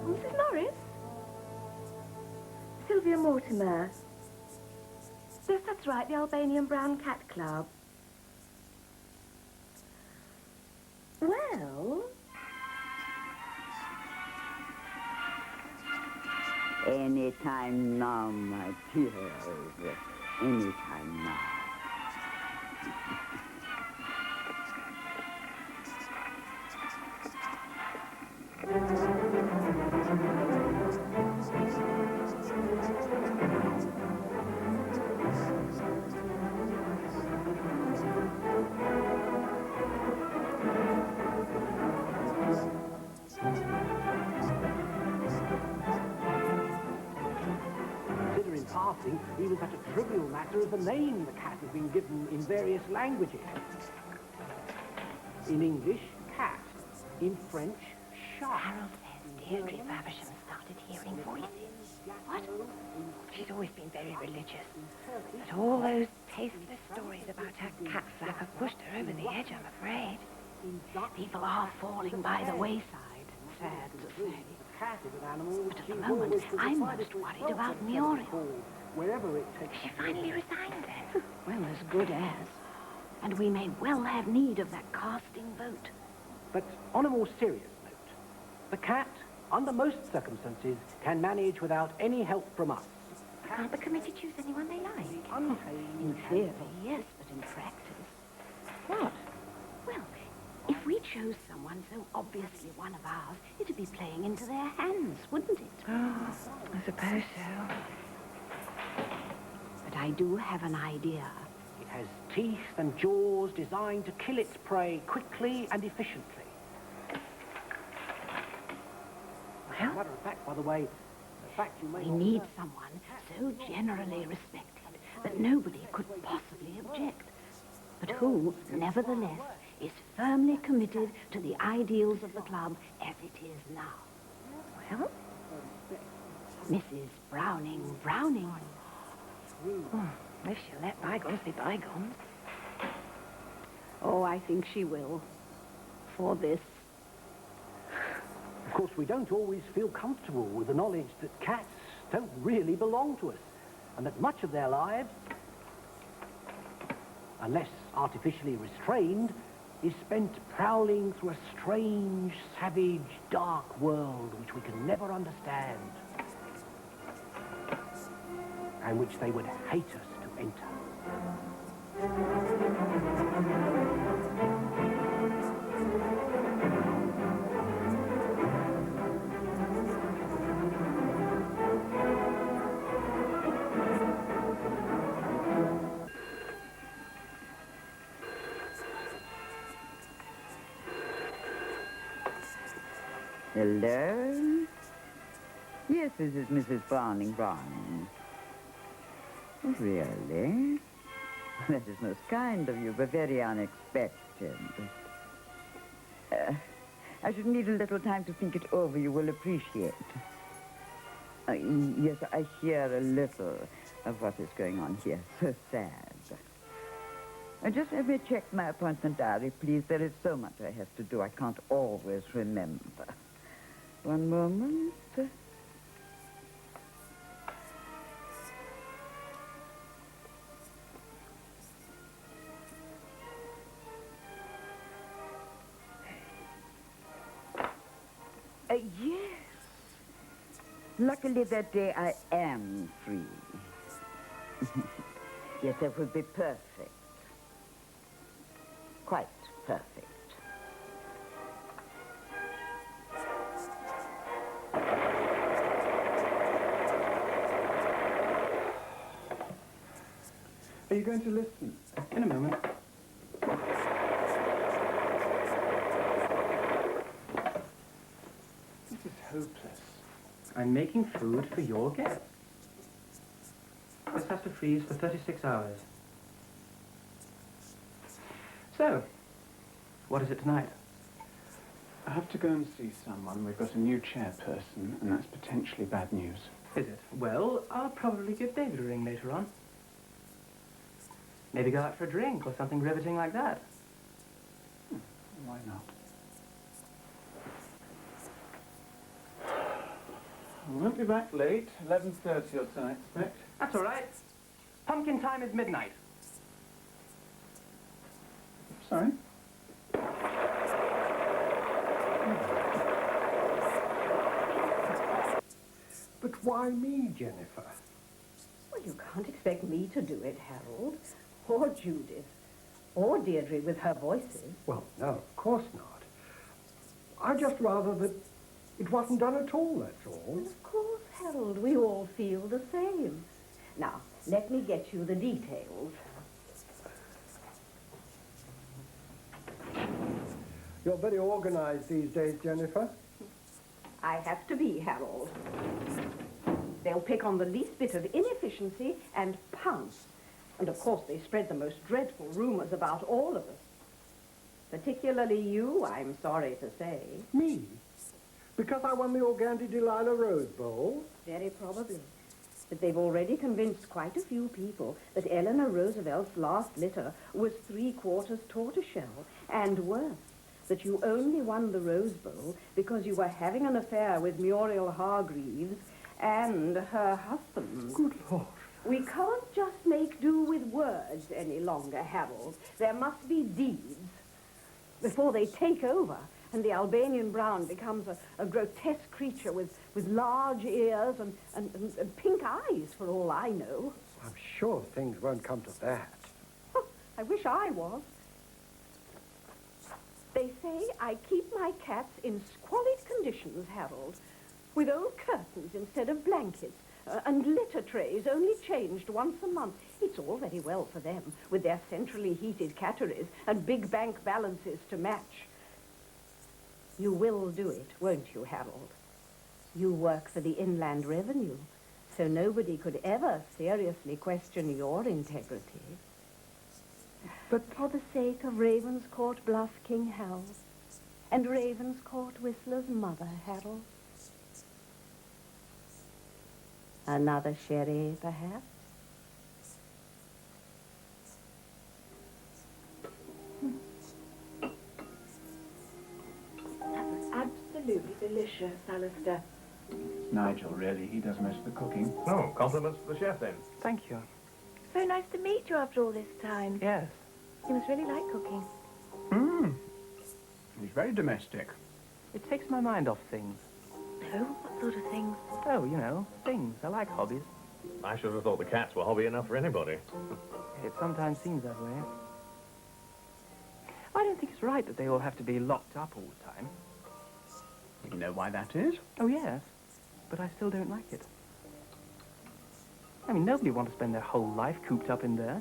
Mrs. Morris? Sylvia Mortimer. Yes, that's right, the Albanian Brown Cat Club. Well... Anytime now, my dear. Anytime now. Considering passing, even such a trivial matter as the name the cat has been given in various languages. In English, cat. In French, shark. Harold says Deirdre Faversham started hearing voices. What? She's always been very religious. But all those tasteless stories about her cat flap have pushed her over the edge, I'm afraid. People are falling by the wayside, sad to say. Cat is an animal. But at the moment, I'm most worried about Muriel. Wherever it takes. She finally resigned then. Well, as good as. And we may well have need of that casting vote. But on a more serious note, the cat, under most circumstances, can manage without any help from us. Can't the committee choose anyone they like? Untamed. In theory, yes, but in practice. What? Well, if we chose someone so obviously one of ours, it'd be playing into their hands, wouldn't it? Oh, I suppose so. But I do have an idea. It has teeth and jaws designed to kill its prey quickly and efficiently. As a matter of fact, by the way, the fact you may We not need know- someone so generally respected that nobody could possibly object, but who, nevertheless, is firmly committed to the ideals of the club as it is now. Well, Mrs. Browning. Oh, if she'll let bygones be bygones. Oh, I think she will. For this. Of course, we don't always feel comfortable with the knowledge that cats don't really belong to us, and that much of their lives, unless artificially restrained, is spent prowling through a strange, savage, dark world which we can never understand, and which they would hate us to enter. Hello? Yes, this is Mrs. Browning. Really? That is most kind of you, but very unexpected. I should need a little time to think it over, you will appreciate. Yes, I hear a little of what is going on here. So sad. Just let me check my appointment diary, please. There is so much I have to do. I can't always remember. One moment. Yes. Luckily that day I am free. Yes, that would be perfect. Quite perfect. Are you going to listen? In a moment. This is hopeless. I'm making food for your guests. This has to freeze for 36 hours. So, what is it tonight? I have to go and see someone. We've got a new chairperson, and that's potentially bad news. Is it? Well, I'll probably give David a ring later on. Maybe go out for a drink or something riveting like that. Why not? I won't be back late. 11:30 or so, I expect. That's all right. Pumpkin time is midnight. Sorry? But why me, Jennifer? Well, you can't expect me to do it, Harold. Or Judith. Or Deirdre with her voices. Well, no, of course not. I'd just rather that it wasn't done at all, that's all. Well, of course, Harold. We all feel the same. Now, let me get you the details. You're very organized these days, Jennifer. I have to be, Harold. They'll pick on the least bit of inefficiency and pounce. And of course they spread the most dreadful rumors about all of us. Particularly you, I'm sorry to say. Me? Because I won the Organdy Delilah Rose Bowl? Very probably. But they've already convinced quite a few people that Eleanor Roosevelt's last litter was 3/4 tortoiseshell, and worse, that you only won the Rose Bowl because you were having an affair with Muriel Hargreaves and her husband. Good Lord. We can't just make do with words any longer, Harold. There must be deeds before they take over and the Albanian Brown becomes a grotesque creature with large ears and pink eyes, for all I know. I'm sure things won't come to that. I wish I was. They say I keep my cats in squalid conditions, Harold, with old curtains instead of blankets, and litter trays only changed once a month. It's all very well for them, with their centrally heated catteries and big bank balances to match. You will do it, won't you, Harold? You work for the Inland Revenue, so nobody could ever seriously question your integrity. But for the sake of Ravenscourt Bluff King Hal and Ravenscourt Whistler's mother, Harold, Another sherry, perhaps? That was absolutely delicious, Alistair. It's Nigel, really. He does most of the cooking. Oh, compliments to the chef, then. Thank you. So nice to meet you after all this time. Yes. You must really like cooking. He's very domestic. It takes my mind off things. Oh, what sort of things? Oh, you know, things. I like hobbies. I should have thought the cats were hobby enough for anybody. It sometimes seems that way. I don't think it's right that they all have to be locked up all the time. You know why that is? Oh, yes. But I still don't like it. I mean, nobody wants to spend their whole life cooped up in there.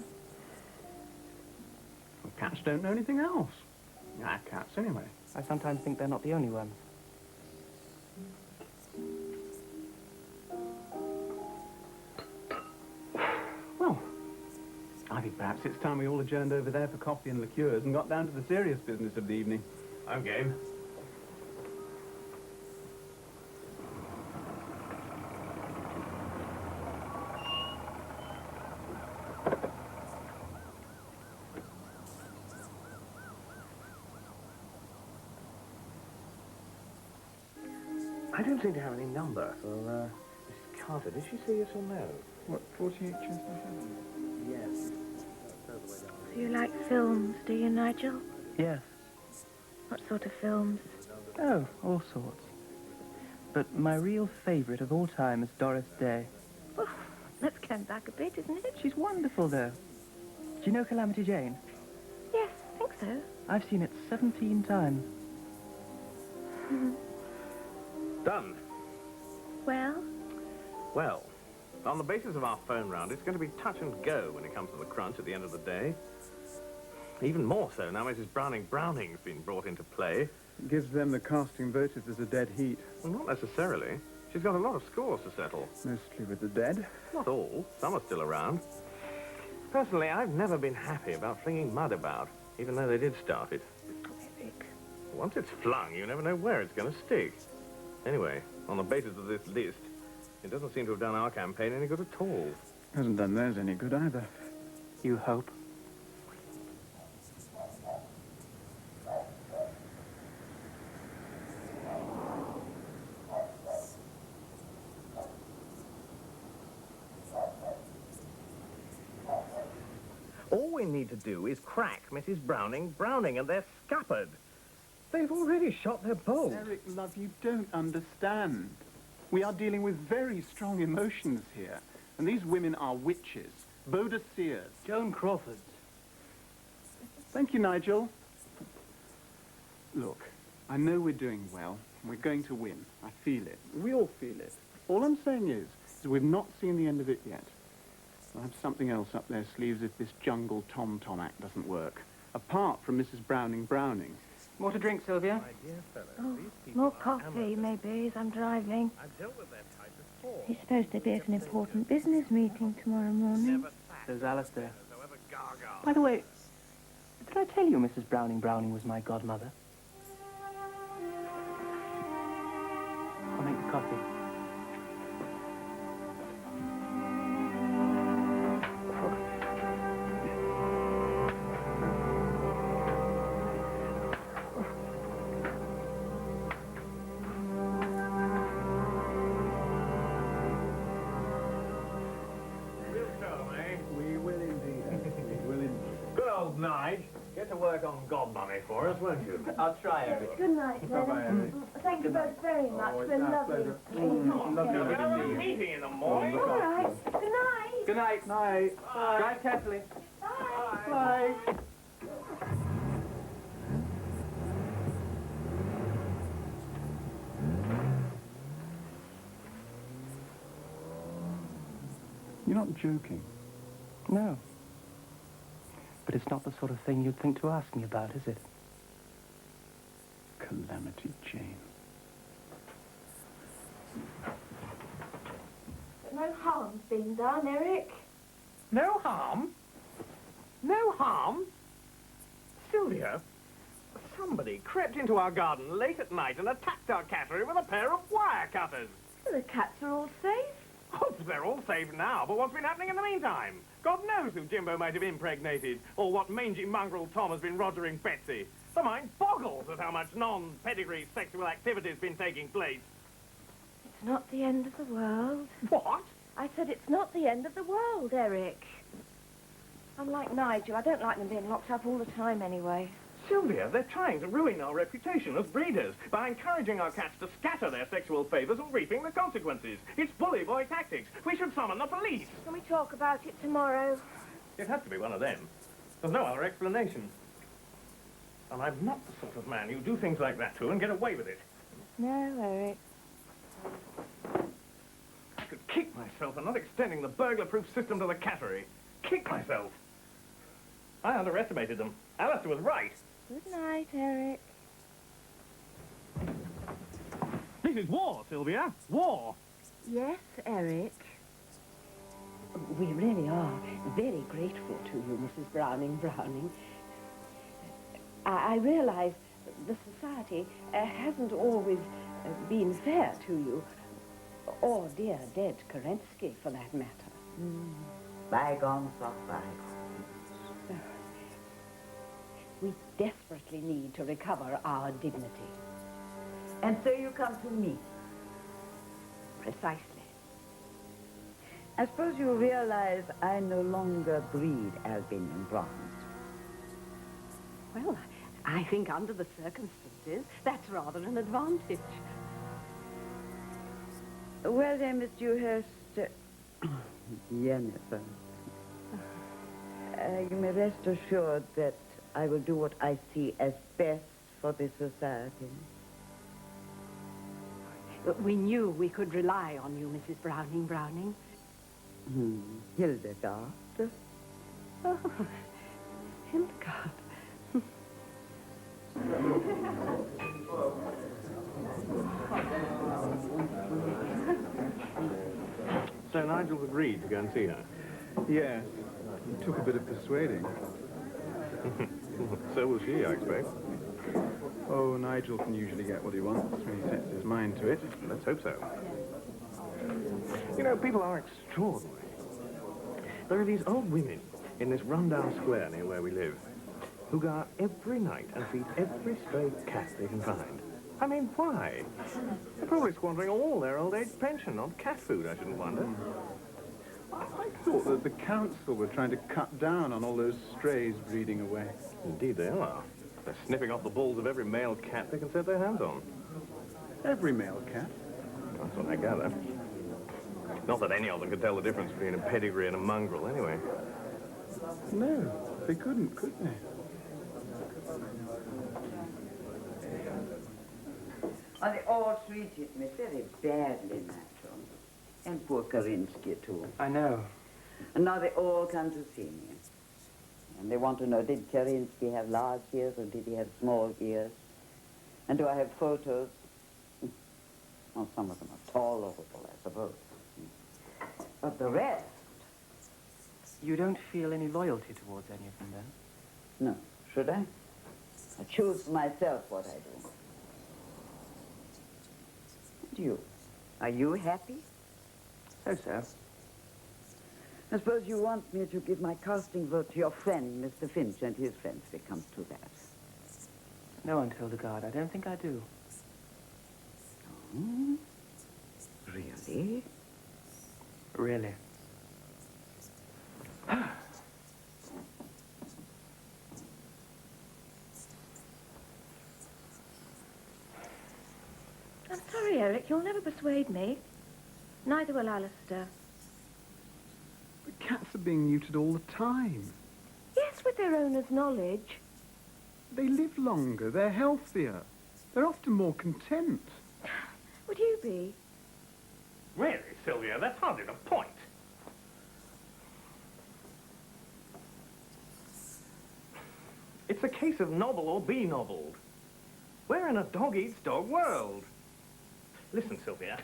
Well, cats don't know anything else. Ah, cats, anyway. I sometimes think they're not the only ones. Well, I think perhaps it's time we all adjourned over there for coffee and liqueurs and got down to the serious business of the evening. I'm game. I don't seem to have any number for Mrs. Carter. Did she see us or no? What, 48 Chestnut Avenue? Yes. So you like films, do you, Nigel? Yes. What sort of films? Oh, all sorts. But my real favourite of all time is Doris Day. Oh, that's going back a bit, isn't it? She's wonderful, though. Do you know Calamity Jane? Yes, I think so. I've seen it 17 times. Done. Well? Well, on the basis of our phone round, it's going to be touch and go when it comes to the crunch at the end of the day. Even more so now Mrs. Browning's been brought into play. It gives them the casting vote if there's a dead heat. Well, not necessarily. She's got a lot of scores to settle. Mostly with the dead. Not all. Some are still around. Personally, I've never been happy about flinging mud about, even though they did start it. Eric. Once it's flung, you never know where it's going to stick. Anyway, on the basis of this list, it doesn't seem to have done our campaign any good at all. Hasn't done theirs any good either. You hope. All we need to do is crack Mrs. Browning, and they're scuppered. They've already shot their bolt. Eric, love, you don't understand. We are dealing with very strong emotions here. And these women are witches. Boadiceas. Joan Crawfords. Thank you, Nigel. Look, I know we're doing well. We're going to win. I feel it. We all feel it. All I'm saying is we've not seen the end of it yet. We'll have something else up their sleeves if this jungle tom-tom act doesn't work. Apart from Mrs. Browning. More to drink, Sylvia? My dear fellow, Oh, these people more are coffee, amateurs. maybe, as I'm driving. I've dealt with their type before. He's supposed to be at an important business meeting tomorrow morning. Never sat. There's Alistair. However gaga. By the way, did I tell you Mrs. Browning was my godmother? I'll make the coffee. We'll show them, eh? We will indeed. We will indeed. Good old Nige. Get to work on God money for us, won't you? I'll try, Eric. Good night, then. Bye-bye, Eric. Thank you both very much. Oh, it's We're our lovely. pleasure. Lovely. We're going to have a meeting in the morning. All right. Good night. Good night. Night. Bye. Drive carefully. Bye. Bye. You're not joking? No. But it's not the sort of thing you'd think to ask me about, is it? Calamity Jane. But no harm's been done, Eric. No harm? No harm? Sylvia, somebody crept into our garden late at night and attacked our cattery with a pair of wire cutters. The cats are all safe. Oh, they're all safe now, but what's been happening in the meantime? God knows who Jimbo might have impregnated, or what mangy mongrel Tom has been rogering Betsy. The mind boggles at how much non-pedigree sexual activity has been taking place. It's not the end of the world. What? I said it's not the end of the world, Eric. I'm like Nigel. I don't like them being locked up all the time anyway. Sylvia, they're trying to ruin our reputation as breeders by encouraging our cats to scatter their sexual favours and reaping the consequences. It's bully boy tactics. We should summon the police. Can we talk about it tomorrow? It has to be one of them. There's no other explanation. And I'm not the sort of man you do things like that to and get away with it. No, Eric. I could kick myself for not extending the burglar-proof system to the cattery. Kick myself. I underestimated them. Alistair was right. Good night, Eric. This is war, Sylvia. War. Yes, Eric. We really are very grateful to you, Mrs. Browning. I realize the society hasn't always been fair to you, or dear dead Kerensky, for that matter. Bygones are bygones. We desperately need to recover our dignity. And so you come to me. Precisely. I suppose you realize I no longer breed Albanian bronze. Well, I think under the circumstances, that's rather an advantage. Well then, Miss Dewhurst, Jennifer, you may rest assured that I will do what I see as best for this society. We knew we could rely on you, Mrs. Browning. Hildegard. Oh, Hildegard. So Nigel's agreed to go and see her? Yes. It took a bit of persuading. So will she, I expect. Oh, Nigel can usually get what he wants when he sets his mind to it. Let's hope so. You know, people are extraordinary. There are these old women in this rundown square near where we live who go out every night and feed every stray cat they can find. I mean, why? They're probably squandering all their old age pension on cat food, I shouldn't wonder. I thought that the council were trying to cut down on all those strays breeding away. Indeed they are. They're snipping off the balls of every male cat they can set their hands on. Every male cat? That's what I gather. Not that any of them could tell the difference between a pedigree and a mongrel, anyway. No, they couldn't, could they? Well, they all treated me very badly, Nigel. And poor Karinsky, too. I know. And now they all come to see me. And they want to know, did Karinsky have large ears or did he have small ears? And do I have photos? Well, some of them are tall or little, I suppose. But the rest... You don't feel any loyalty towards any of them, then? No. Should I? I choose myself what I do. And you? Are you happy? So. I suppose you want me to give my casting vote to your friend, Mr. Finch, and his friends, if it comes to that. No, Aunt Hildegard, I don't think I do. Oh? Really? Really? I'm sorry, Eric. You'll never persuade me. Neither will Alistair. The cats are being neutered all the time. Yes, with their owner's knowledge. They live longer, they're healthier. They're often more content. Would you be? Really, Sylvia, that's hardly the point. It's a case of nobble or be nobbled. We're in a dog-eats-dog world. Listen, Sylvia.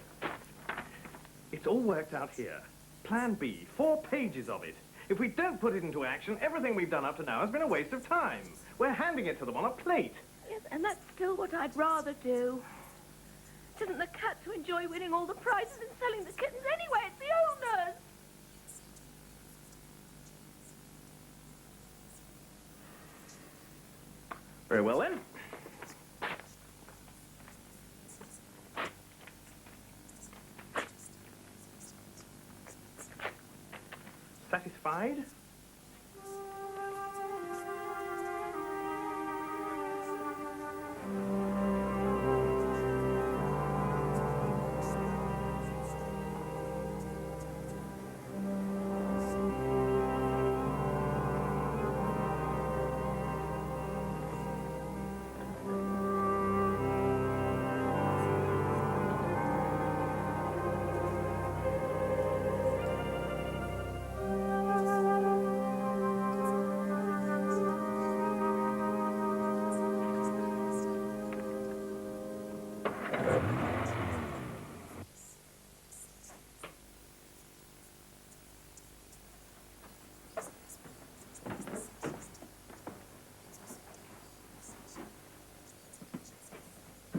It's all worked out here. Plan B, 4 pages of it. If we don't put it into action, everything we've done up to now has been a waste of time. We're handing it to them on a plate. Yes, and that's still what I'd rather do. It isn't the cats who enjoy winning all the prizes and selling the kittens anyway. It's the Very well, then. Satisfied?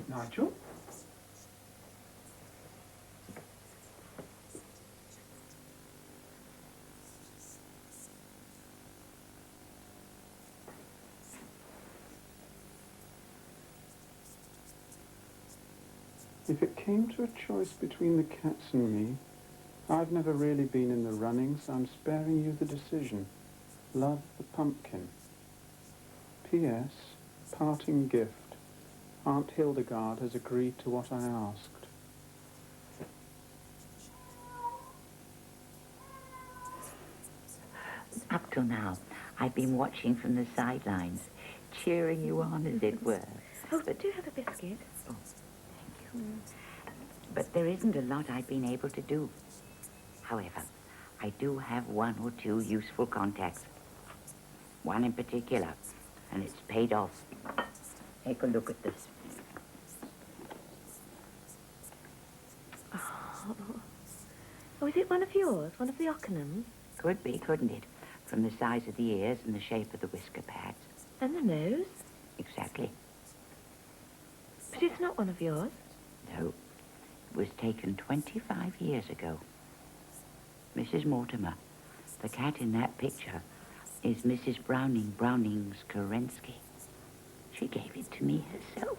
Nigel? If it came to a choice between the cats and me, I've never really been in the running, so I'm sparing you the decision. Love the pumpkin. P.S. Parting gift. Aunt Hildegard has agreed to what I asked. Up till now, I've been watching from the sidelines, cheering you on, as it were. Oh, but do have a biscuit. Oh, thank you. But there isn't a lot I've been able to do. However, I do have one or two useful contacts. One in particular, and it's paid off. Take a look at this. Oh, is it one of yours? One of the Ockenhams? Could be, couldn't it? From the size of the ears and the shape of the whisker pads. And the nose? Exactly. But it's not one of yours. No. It was taken 25 years ago. Mrs. Mortimer, the cat in that picture, is Mrs. Browning's Kerensky. She gave it to me herself.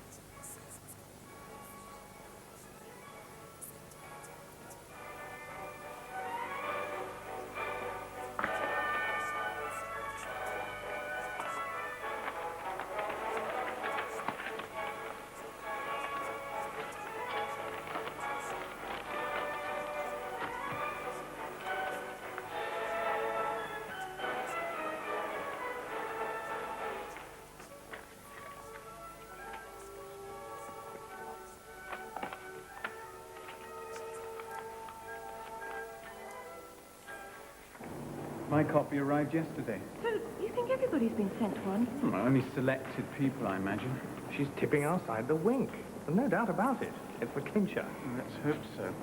My copy arrived yesterday. So, you think everybody's been sent one? Only selected people, I imagine. She's tipping our side the wink. And no doubt about it. It's the clincher. Let's hope so.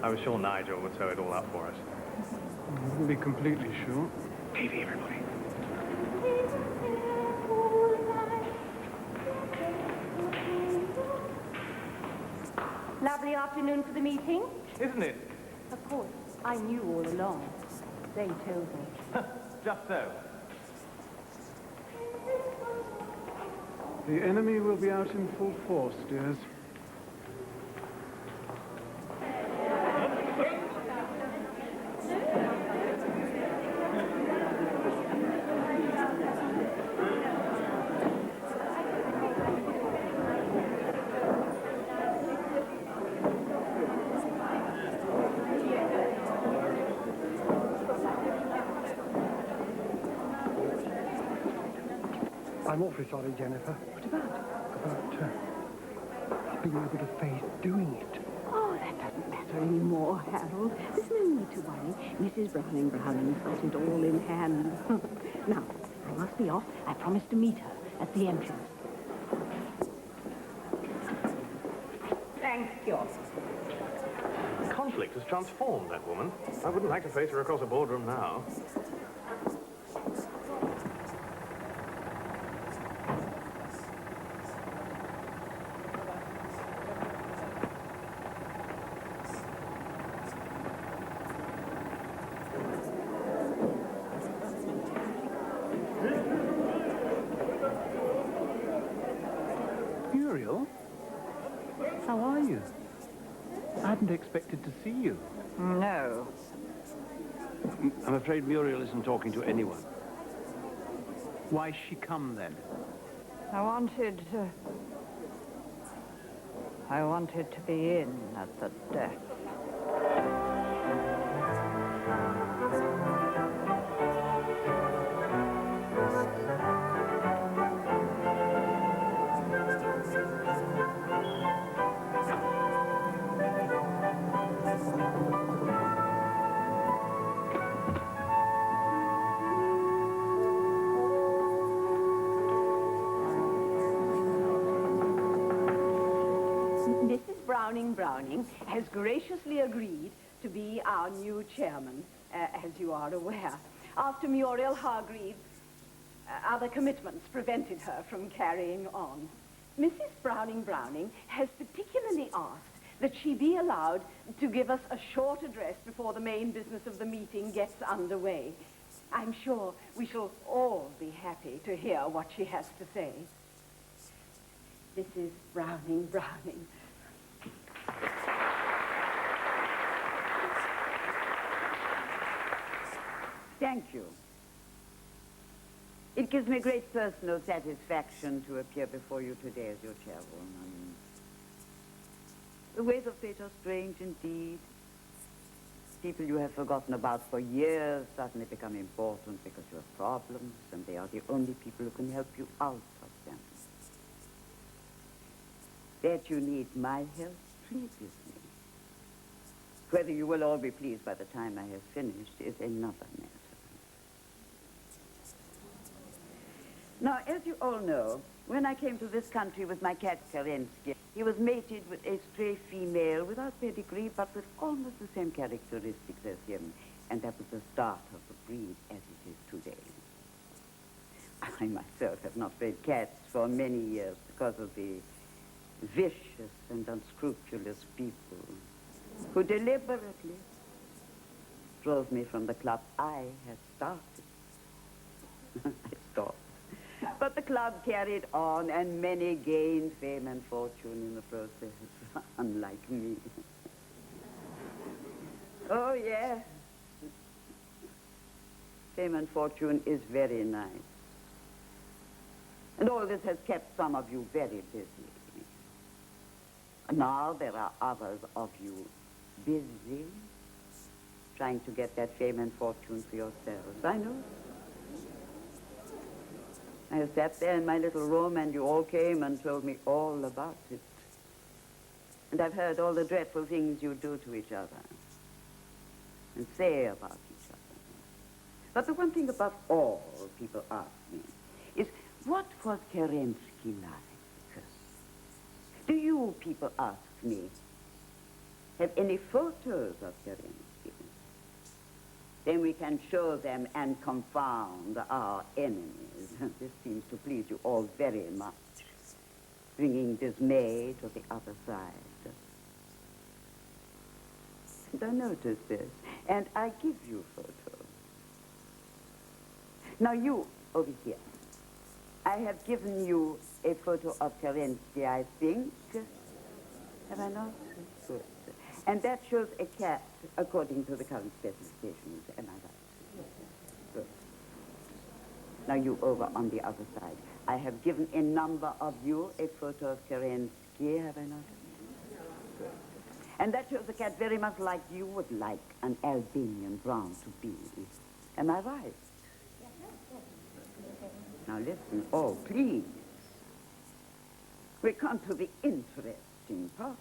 I was sure Nigel would sew it all up for us. I wouldn't be completely sure. Davy, everybody. Lovely afternoon for the meeting. Isn't it? Of course, I knew all along. They told me. Just so. The enemy will be out in full force, dears. I'm awfully sorry, Jennifer. What about? About being able to face doing it. Oh, that doesn't matter anymore, Harold. There's no need to worry. Mrs. Browning's got it all in hand. Now, I must be off. I promised to meet her at the entrance. Thank you. Conflict has transformed that woman. I wouldn't like to face her across a boardroom now. How are you? I hadn't expected to see you. No. I'm afraid Muriel isn't talking to anyone. Why's she come, then? I wanted to be in at the death. Browning has graciously agreed to be our new chairman, as you are aware. After Muriel Hargreaves, other commitments prevented her from carrying on. Mrs. Browning has particularly asked that she be allowed to give us a short address before the main business of the meeting gets underway. I'm sure we shall all be happy to hear what she has to say. Mrs. Browning. Thank you. It gives me great personal satisfaction to appear before you today as your chairwoman. The ways of fate are strange indeed. People you have forgotten about for years suddenly become important because you have problems, and they are the only people who can help you out of them. That you need my help pleases me. Whether you will all be pleased by the time I have finished is another matter. Now, as you all know, when I came to this country with my cat Kerensky, he was mated with a stray female without pedigree, but with almost the same characteristics as him. And that was the start of the breed as it is today. I myself have not bred cats for many years because of the vicious and unscrupulous people who deliberately drove me from the club I had started. I stopped. But the club carried on, and many gained fame and fortune in the process, unlike me. Oh, yes. Fame and fortune is very nice. And all this has kept some of you very busy. Now there are others of you busy trying to get that fame and fortune for yourselves. I know. I sat there in my little room, and you all came and told me all about it. And I've heard all the dreadful things you do to each other and say about each other. But the one thing above all people ask me is, what was Kerensky like? Do you people ask me, have any photos of Kerensky? Then we can show them and confound our enemies. This seems to please you all very much, bringing dismay to the other side. And I notice this, and I give you photos. Now you, over here, I have given you a photo of Kerensky, I think. Have I not? Good. And that shows a cat according to the current specifications. Am I right? Good. Now you over on the other side. I have given a number of you a photo of Kerensky, have I not? Good. And that shows a cat very much like you would like an Albanian brown to be. Am I right? Now listen, oh, please. We come to the interesting part.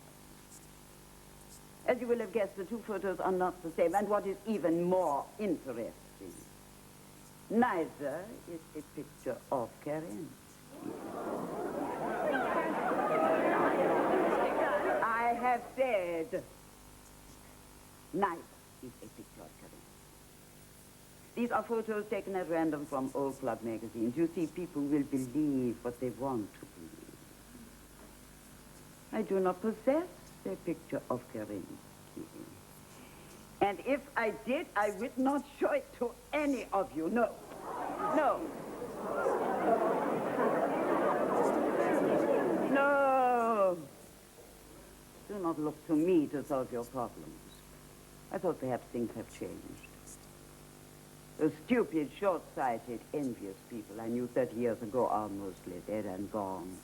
As you will have guessed, the two photos are not the same, and what is even more interesting, neither is a picture of Kerensky. I have said, neither is a picture of Kerensky. These are photos taken at random from old club magazines. You see, people will believe what they want to believe. I do not possess a picture of Kerensky. And if I did, I would not show it to any of you. No. No. No. Do not look to me to solve your problems. I thought perhaps things have changed. Those stupid, short-sighted, envious people I knew 30 years ago are mostly dead and gone.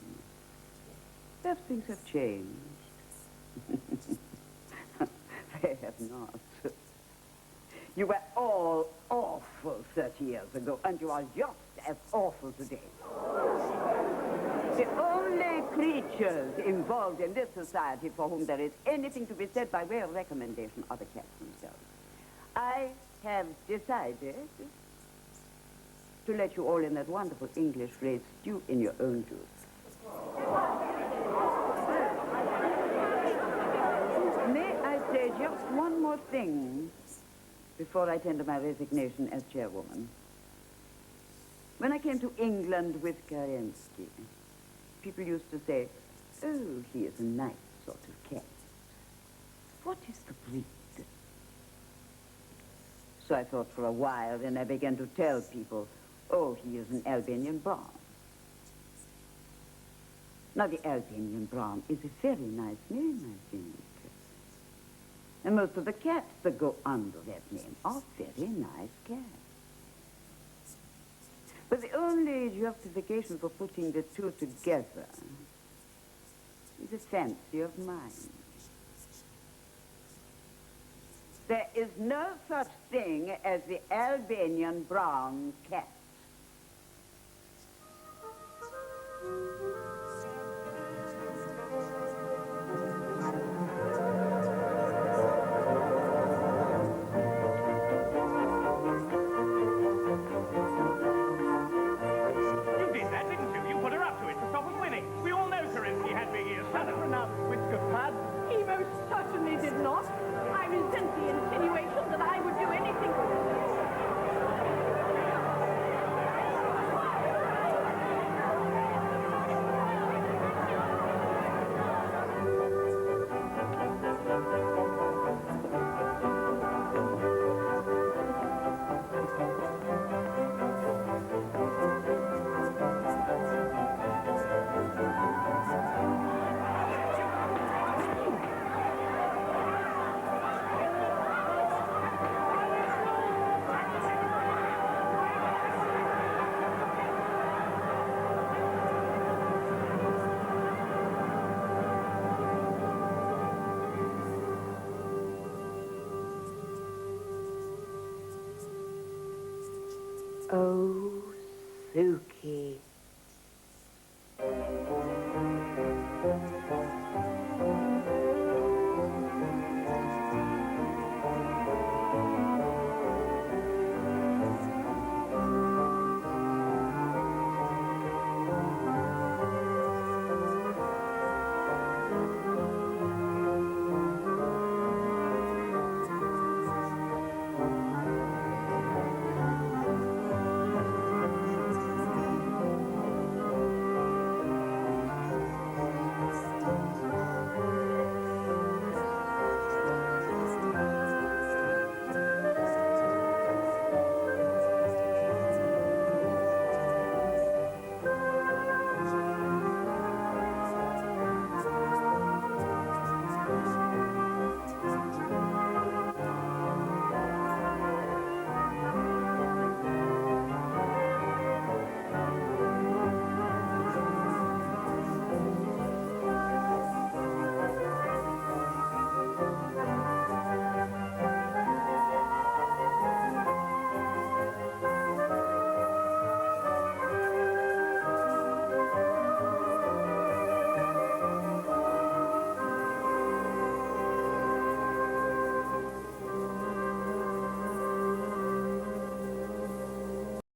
Perhaps things have changed. They have not. You were all awful 30 years ago, and you are just as awful today. The only creatures involved in this society for whom there is anything to be said by way of recommendation are the cats themselves. I have decided to let you all in that wonderful English phrase stew in your own juice. May I say just one more thing before I tender my resignation as chairwoman? When I came to England with Kerensky, people used to say, oh, he is a nice sort of cat. What is the breed? So I thought for a while, then I began to tell people, oh, he is an Albanian Brown. Now, the Albanian Brown is a very nice name, I think. And most of the cats that go under that name are very nice cats. But the only justification for putting the two together is a fancy of mine. There is no such thing as the Albanian brown cat. Oh, Suki.